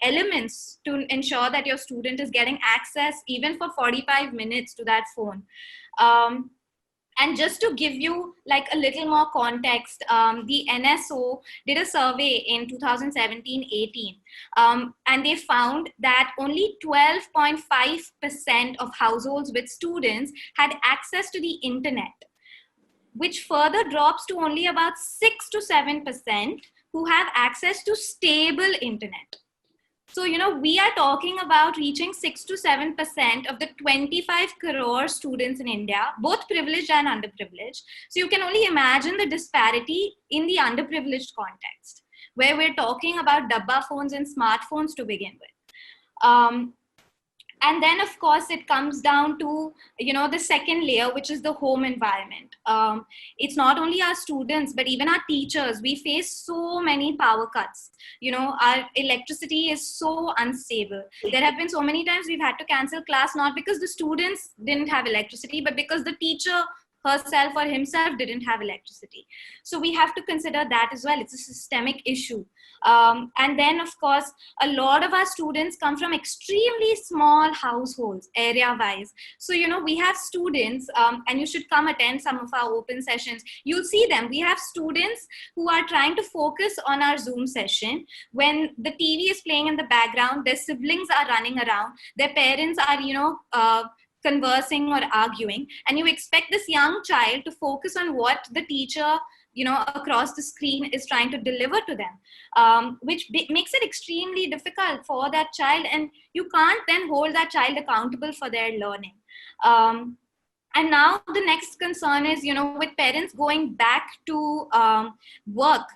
elements to ensure that your student is getting access even for 45 minutes to that phone? And just to give you like a little more context, the NSO did a survey in 2017-18, and they found that only 12.5% of households with students had access to the internet, which further drops to only about 6 to 7% who have access to stable internet. So, we are talking about reaching 6 to 7% of the 25 crore students in India, both privileged and underprivileged. So you can only imagine the disparity in the underprivileged context, where we're talking about dabba phones and smartphones to begin with. And then, of course, it comes down to, the second layer, which is the home environment. It's not only our students, but even our teachers. We face so many power cuts. Our electricity is so unstable. There have been so many times we've had to cancel class, not because the students didn't have electricity, but because the teacher herself or himself didn't have electricity. So we have to consider that as well. It's a systemic issue. And then, of course, a lot of our students come from extremely small households, area-wise. So, we have students, and you should come attend some of our open sessions. You'll see them. We have students who are trying to focus on our Zoom session. When the TV is playing in the background, their siblings are running around. Their parents are, conversing or arguing, and you expect this young child to focus on what the teacher across the screen is trying to deliver to them, which makes it extremely difficult for that child, and you can't then hold that child accountable for their learning. And now the next concern is, with parents going back to work,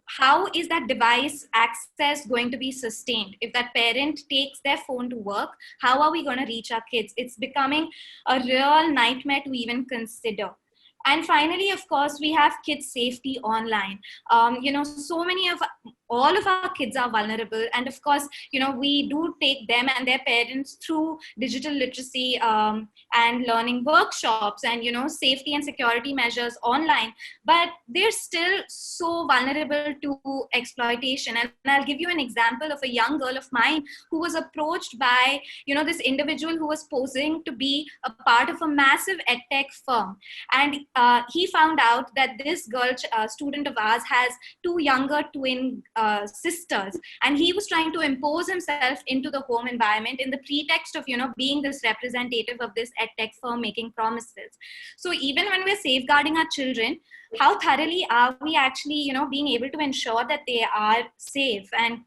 how is that device access going to be sustained? If that parent takes their phone to work, how are we going to reach our kids? It's becoming a real nightmare to even consider. And finally, of course, we have kids safety online. So many of all of our kids are vulnerable, and of course, we do take them and their parents through digital literacy and learning workshops and safety and security measures online, but they're still so vulnerable to exploitation. And I'll give you an example of a young girl of mine who was approached by this individual who was posing to be a part of a massive edtech firm, and he found out that this girl student of ours has two younger twin sisters, and he was trying to impose himself into the home environment in the pretext of being this representative of this edtech firm making promises. So even when we're safeguarding our children, how thoroughly are we actually being able to ensure that they are safe? And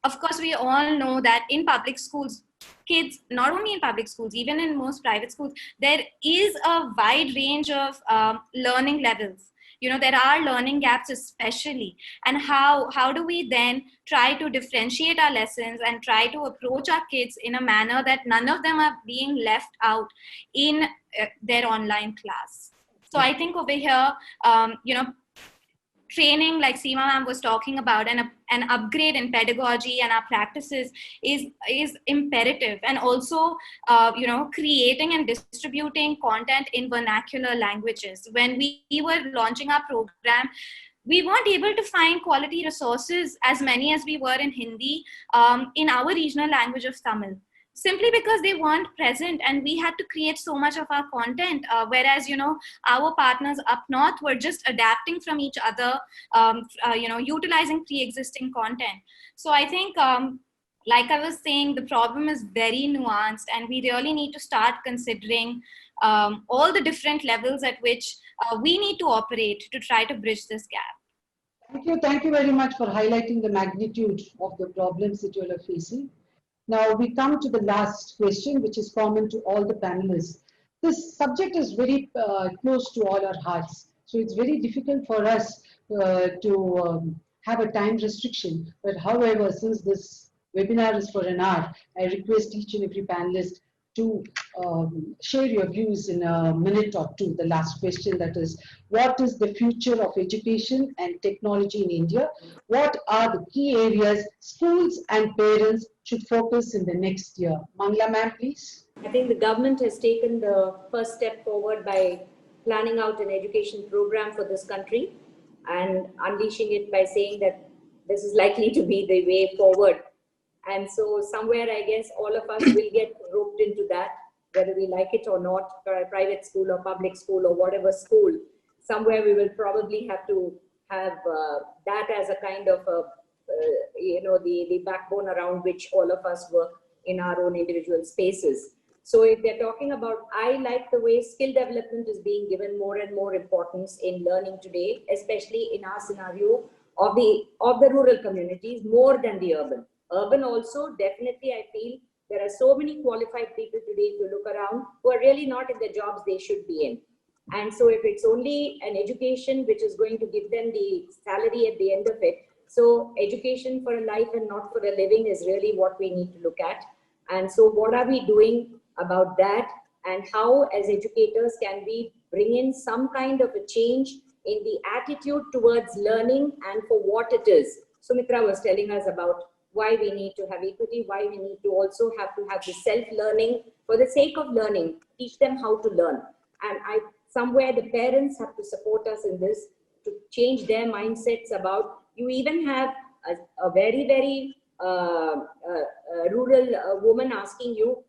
of course, we all know that in public schools, kids, not only in public schools, even in most private schools, there is a wide range of learning levels. There are learning gaps especially. And how do we then try to differentiate our lessons and try to approach our kids in a manner that none of them are being left out in their online class? So I think over here, training, like Seema ma'am was talking about, and an upgrade in pedagogy and our practices is imperative. And also, creating and distributing content in vernacular languages. When we were launching our program, we weren't able to find quality resources as many as we were in Hindi in our regional language of Tamil, simply because they weren't present, and we had to create so much of our content, whereas our partners up north were just adapting from each other, utilizing pre-existing content. So I think like I was saying, the problem is very nuanced, and we really need to start considering all the different levels at which we need to operate to try to bridge this gap. Thank you very much for highlighting the magnitude of the problems that you all are facing. Now we come to the last question, which is common to all the panelists. This subject is very close to all our hearts, so it's very difficult for us to have a time restriction. But however, since this webinar is for an hour, I request each and every panelist to share your views in a minute or two. The last question, that is, what is the future of education and technology in India? What are the key areas schools and parents should focus in the next year? Mangla ma'am, please. I think the government has taken the first step forward by planning out an education program for this country and unleashing it by saying that this is likely to be the way forward. And so somewhere, I guess, all of us will get roped into that, whether we like it or not, private school or public school or whatever school. Somewhere we will probably have to have that as a kind of the backbone around which all of us work in our own individual spaces. So if they're talking about, I like the way skill development is being given more and more importance in learning today, especially in our scenario of the rural communities more than the urban. Urban also, definitely, I feel there are so many qualified people today, if you look around, who are really not in the jobs they should be in. And so if it's only an education which is going to give them the salary at the end of it, so education for a life and not for a living is really what we need to look at. And so what are we doing about that, and how as educators can we bring in some kind of a change in the attitude towards learning and for what it is. Sumitra was telling us about why we need to have equity, why we need to also have the self-learning for the sake of learning, teach them how to learn. And somewhere the parents have to support us in this to change their mindsets about, you even have a very, very rural woman asking you,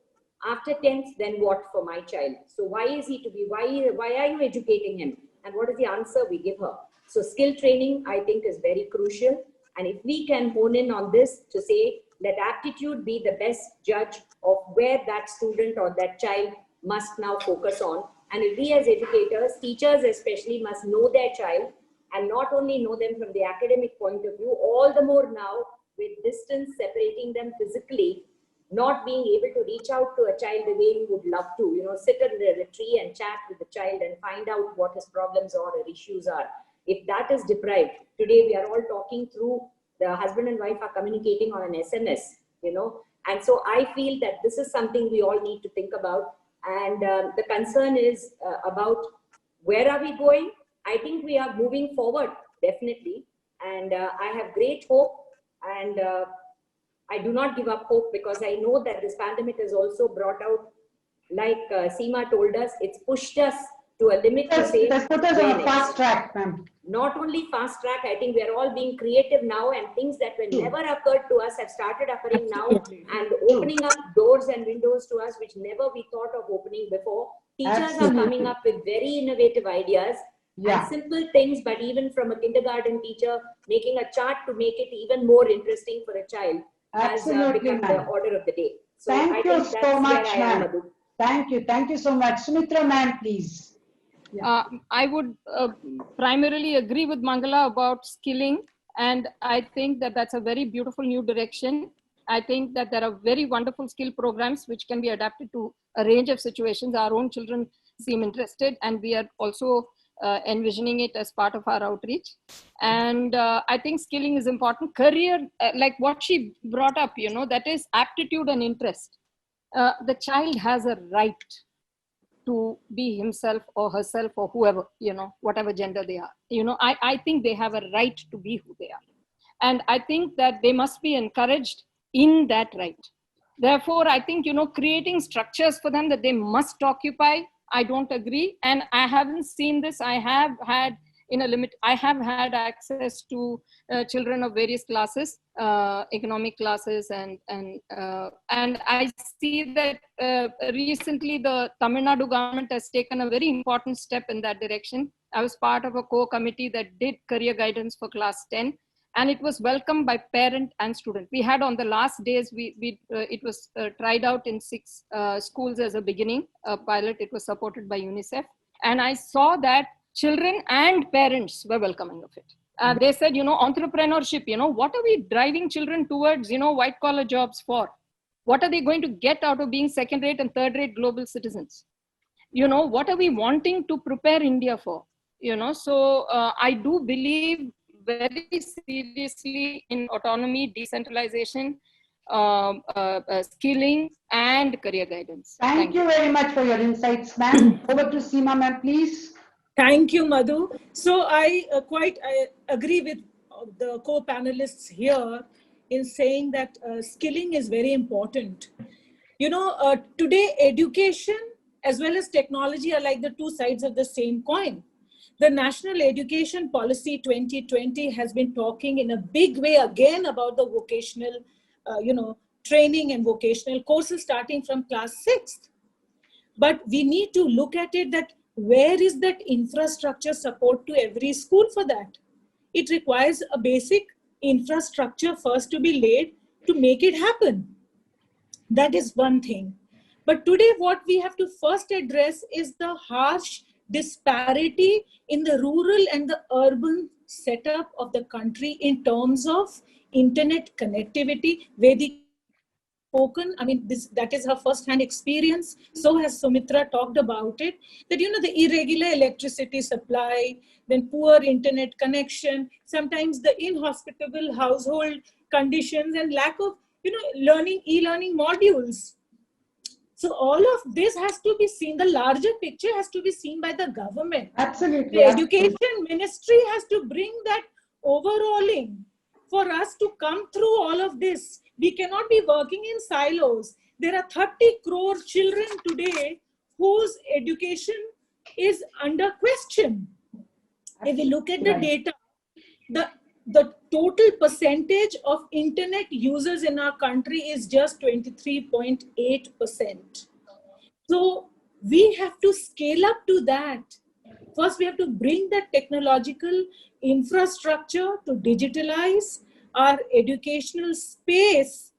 after 10th, then what for my child? So why is he to be, why are you educating him? And what is the answer we give her? So skill training, I think, is very crucial. And if we can hone in on this to say, let aptitude be the best judge of where that student or that child must now focus on. And if we as educators, teachers especially, must know their child and not only know them from the academic point of view, all the more now with distance separating them physically, not being able to reach out to a child the way you would love to, sit under a tree and chat with the child and find out what his problems or issues are. if that is deprived, today we are all talking through, the husband and wife are communicating on an SMS, and so I feel that this is something we all need to think about. And the concern is about where are we going? I think we are moving forward, definitely. And I have great hope, and I do not give up hope, because I know that this pandemic has also brought out, like Seema told us, it's pushed us to a limit to say, it has put us on a fast track, ma'am. Not only fast track, I think we are all being creative now, and things that were never occurred to us have started occurring now, and opening up doors and windows to us which never we thought of opening before. Teachers are coming up with very innovative ideas, and simple things, but even from a kindergarten teacher making a chart to make it even more interesting for a child has become the order of the day. So Thank you so much, ma'am. Thank you so much. Sumitra, ma'am, please. I would primarily agree with Mangala about skilling, and I think that that's a very beautiful new direction. I think that there are very wonderful skill programs which can be adapted to a range of situations. Our own children seem interested, and we are also envisioning it as part of our outreach. And I think skilling is important. Career, like what she brought up, that is aptitude and interest. The child has a right to be himself or herself or whoever, whatever gender they are. I think they have a right to be who they are. And I think that they must be encouraged in that right. Therefore, I think, creating structures for them that they must occupy, I don't agree. And I haven't seen this. I have had access to children of various classes, economic classes, and I see that recently the Tamil Nadu government has taken a very important step in that direction. I was part of a core committee that did career guidance for class 10, and it was welcomed by parent and student. We had on the last days, it was tried out in 6 schools as a beginning, a pilot. It was supported by UNICEF, and I saw that children and parents were welcoming of it. They said, entrepreneurship, what are we driving children towards, white collar jobs for? What are they going to get out of being second rate and third rate global citizens? What are we wanting to prepare India for? So I do believe very seriously in autonomy, decentralization, skilling, and career guidance. Thank you very much for your insights, ma'am. Over to Seema, ma'am, please. Thank you, Madhu. So I agree with the co-panelists here in saying that skilling is very important. Today education as well as technology are like the two sides of the same coin. The National Education Policy 2020 has been talking in a big way again about the vocational, training and vocational courses starting from class 6th. But we need to look at it that where is that infrastructure support to every school for that? It requires a basic infrastructure first to be laid to make it happen. That is one thing. But today what we have to first address is the harsh disparity in the rural and the urban setup of the country in terms of internet connectivity. Vedica spoken, that is her first-hand experience. So has Sumitra talked about it, that, the irregular electricity supply, then poor internet connection, sometimes the inhospitable household conditions and lack of, e-learning modules. So all of this has to be seen, the larger picture has to be seen by the government. Absolutely. The education ministry has to bring that overhauling for us to come through all of this. We cannot be working in silos. There are 30 crore children today whose education is under question. If we look at the data, the total percentage of internet users in our country is just 23.8%. So we have to scale up to that. First, we have to bring that technological infrastructure to digitalize our educational space.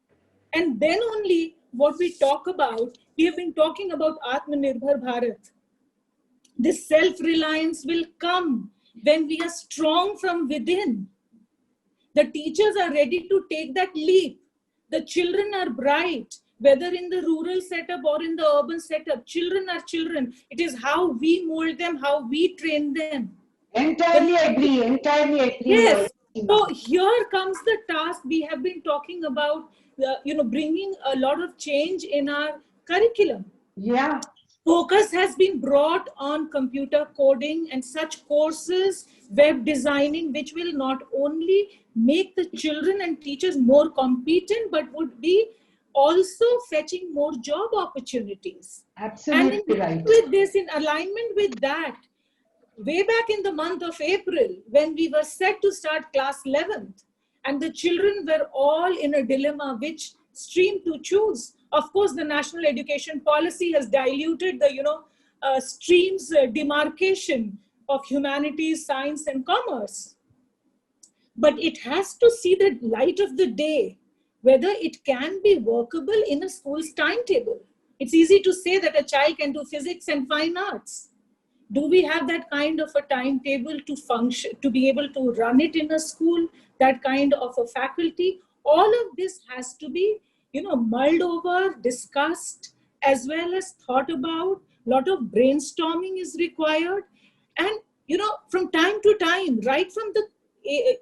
And then only what we talk about, we have been talking about Atmanirbhar Bharat. This self-reliance will come when we are strong from within. The teachers are ready to take that leap. The children are bright, whether in the rural setup or in the urban setup. Children are children. It is how we mold them, how we train them. Entirely agree, Yes. Seema. So here comes the task. We have been talking about, bringing a lot of change in our curriculum. Yeah, Focus has been brought on computer coding and such courses, web designing, which will not only make the children and teachers more competent, but would be also fetching more job opportunities. And in absolutely line right. with this, in alignment with that, way back in the month of April, when we were set to start class 11th, and the children were all in a dilemma which stream to choose. Of course, the national education policy has diluted the, streams demarcation of humanities, science, and commerce. But it has to see the light of the day, whether it can be workable in a school's timetable. It's easy to say that a child can do physics and fine arts. Do we have that kind of a timetable to function, to be able to run it in a school, that kind of a faculty? All of this has to be, mulled over, discussed, as well as thought about. A lot of brainstorming is required. And, from time to time, right from the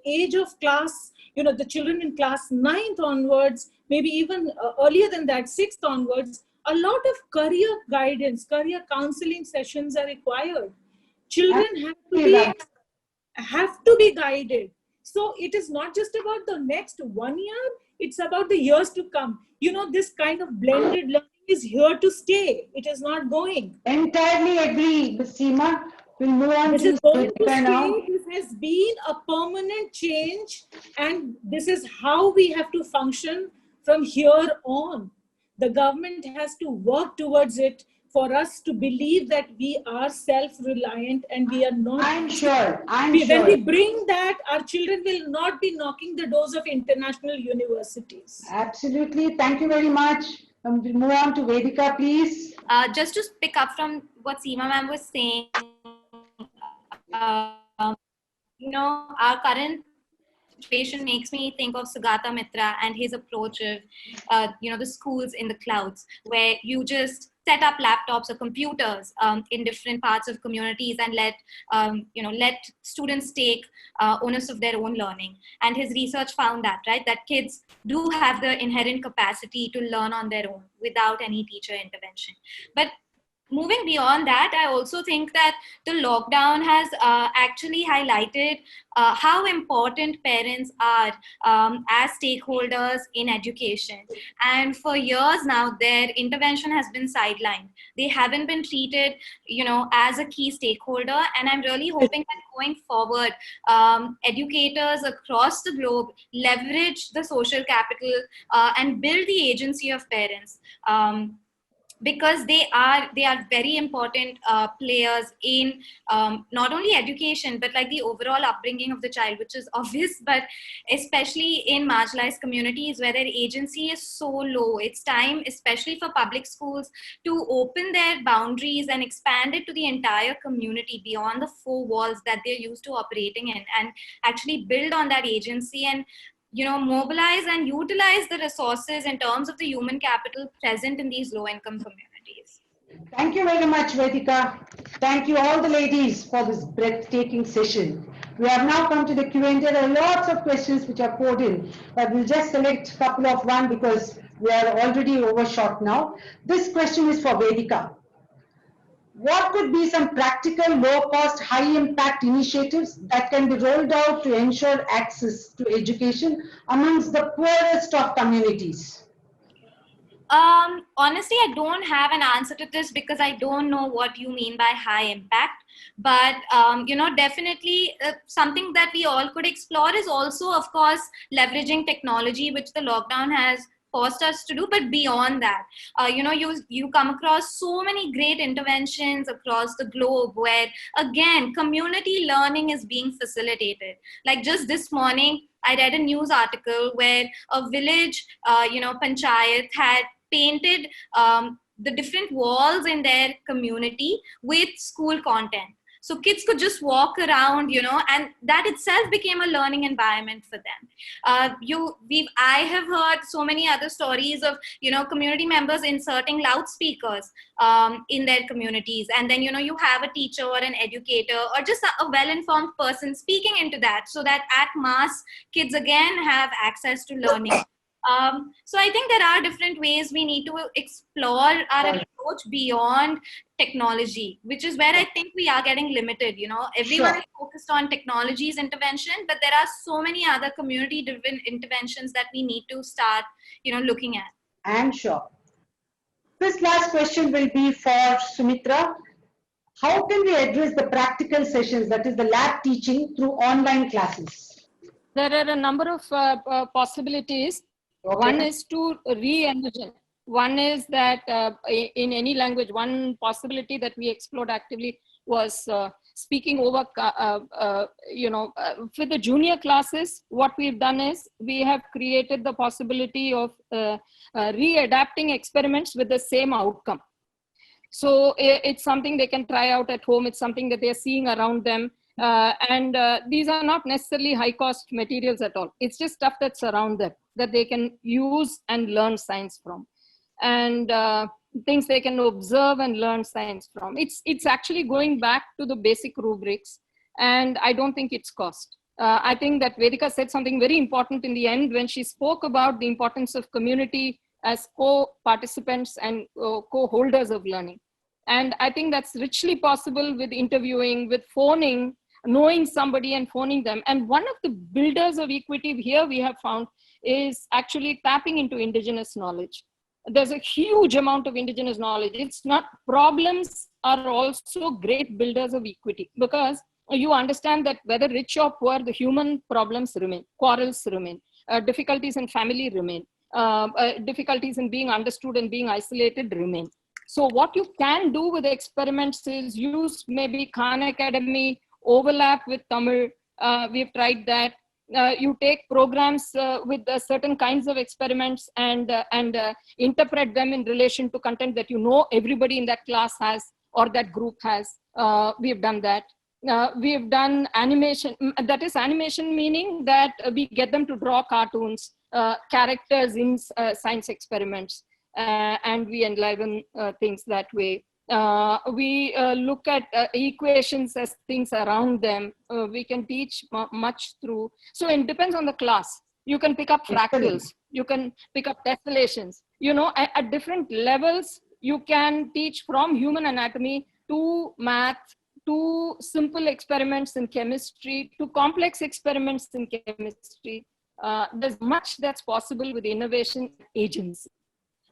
age of class, the children in class 9th onwards, maybe even earlier than that, 6th onwards, a lot of career guidance, career counseling sessions are required. Children Absolutely right. have to be guided. So it is not just about the next 1 year, it's about the years to come. This kind of blended learning is here to stay. It is not going. Entirely agree, Ms. Seema. We'll move on This is to going to Vedika stay. now. This has been a permanent change, and this is how we have to function from here on. The government has to work towards it for us to believe that we are self-reliant and we are not. I'm When we sure. bring that, our children will not be knocking the doors of international universities. Absolutely. Thank you very much. We'll move on to Vedika, please. Just to pick up from what Seema ma'am was saying, our current situation makes me think of Sugata Mitra and his approach of, the schools in the clouds, where you just set up laptops or computers in different parts of communities and let students take onus of their own learning. And his research found that kids do have the inherent capacity to learn on their own without any teacher intervention. But moving beyond that, I also think that the lockdown has actually highlighted how important parents are as stakeholders in education. And for years now, their intervention has been sidelined. They haven't been treated, as a key stakeholder. And I'm really hoping that going forward, educators across the globe leverage the social capital and build the agency of parents. Because they are very important players in not only education but like the overall upbringing of the child, which is obvious, but especially in marginalized communities where their agency is so low. It's time, especially for public schools, to open their boundaries and expand it to the entire community beyond the four walls that they're used to operating in, and actually build on that agency and mobilize and utilize the resources in terms of the human capital present in these low-income communities. Thank you very much, Vedika. Thank you all the ladies for this breathtaking session. We have now come to the Q&A. There are lots of questions which are poured in, but we'll just select a couple of one because we are already overshot now. This question is for Vedika. What could be some practical, low-cost, high-impact initiatives that can be rolled out to ensure access to education amongst the poorest of communities? Honestly, I don't have an answer to this because I don't know what you mean by high impact. But, definitely something that we all could explore is also, of course, leveraging technology, which the lockdown has forced us to do. But beyond that, you come across so many great interventions across the globe where, again, community learning is being facilitated. Like just this morning, I read a news article where a village, panchayat had painted the different walls in their community with school content. So kids could just walk around, and that itself became a learning environment for them. I have heard so many other stories of, community members inserting loudspeakers in their communities. And then, you have a teacher or an educator or just a well-informed person speaking into that, so that at mass, kids again have access to learning. So I think there are different ways we need to explore our approach beyond technology, which is where I think we are getting limited. Everyone is focused on technology's intervention, but there are so many other community-driven interventions that we need to start, looking at. And sure. This last question will be for Sumitra. How can we address the practical sessions, that is the lab teaching, through online classes? There are a number of possibilities. Okay. One is to re-envision. One is that in any language, one possibility that we explored actively was speaking over, for the junior classes. What we've done is we have created the possibility of re-adapting experiments with the same outcome. So it's something they can try out at home. It's something that they're seeing around them. And these are not necessarily high cost materials at all. It's just stuff that's around them that they can use and learn science from. And things they can observe and learn science from. It's actually going back to the basic rubrics. And I don't think it's cost. I think that Vedica said something very important in the end when she spoke about the importance of community as co-participants and co-holders of learning. And I think that's richly possible with interviewing, with phoning, knowing somebody and phoning them. And one of the builders of equity here we have found is actually tapping into indigenous knowledge. There's a huge amount of indigenous knowledge. It's not, problems are also great builders of equity, because you understand that whether rich or poor, the human problems remain, quarrels remain, difficulties in family remain, difficulties in being understood and being isolated remain. So what you can do with experiments is use maybe Khan Academy, overlap with Tamil. We've tried that. You take programs with certain kinds of experiments and interpret them in relation to content that everybody in that class has or that group has. We have done that. We have done animation. That is animation, meaning that we get them to draw cartoons, characters in science experiments, and we enliven things that way. We look at equations as things around them. We can teach much through. So it depends on the class. You can pick up fractals. You can pick up tessellations. At different levels, you can teach from human anatomy to math, to simple experiments in chemistry, to complex experiments in chemistry. There's much that's possible with innovation agency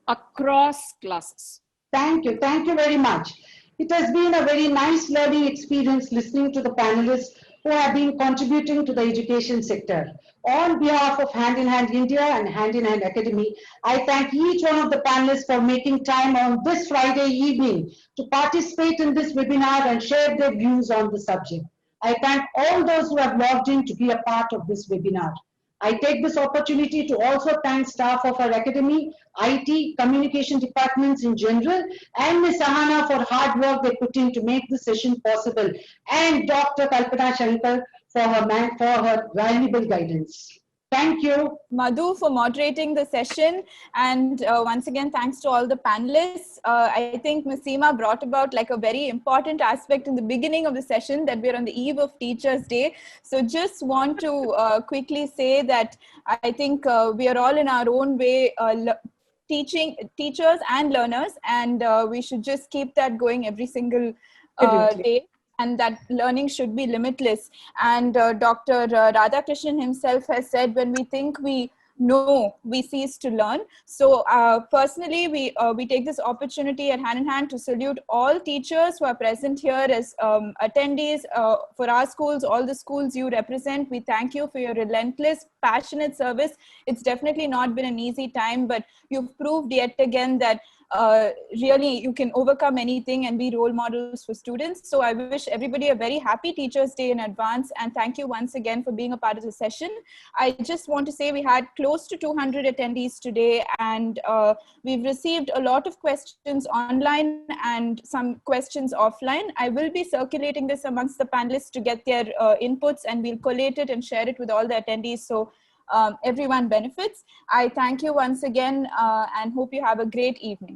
across classes. Thank you very much. It has been a very nice learning experience listening to the panelists who have been contributing to the education sector. On behalf of Hand in Hand India and Hand in Hand Academy, I thank each one of the panelists for making time on this Friday evening to participate in this webinar and share their views on the subject. I thank all those who have logged in to be a part of this webinar. I take this opportunity to also thank staff of our academy, IT, communication departments in general, and Ms. Sahana for hard work they put in to make this session possible, and Dr. Kalpana Shankar for her valuable guidance. Thank you. Madhu for moderating the session, and once again thanks to all the panelists. I think Ms. Seema brought about like a very important aspect in the beginning of the session, that we're on the eve of Teachers' Day. So just want to quickly say that I think we are all in our own way teachers and learners, and we should just keep that going every single day. And that learning should be limitless. And Dr. Radhakrishnan himself has said, when we think we know, we cease to learn. So personally, we take this opportunity at Hand in Hand to salute all teachers who are present here as attendees for our schools, all the schools you represent. We thank you for your relentless, passionate service. It's definitely not been an easy time, but you've proved yet again that really you can overcome anything and be role models for students. So I wish everybody a very happy Teachers' Day in advance, and thank you once again for being a part of the session. I just want to say we had close to 200 attendees today, and we've received a lot of questions online and some questions offline. I will be circulating this amongst the panelists to get their inputs, and we'll collate it and share it with all the attendees so everyone benefits. I thank you once again and hope you have a great evening.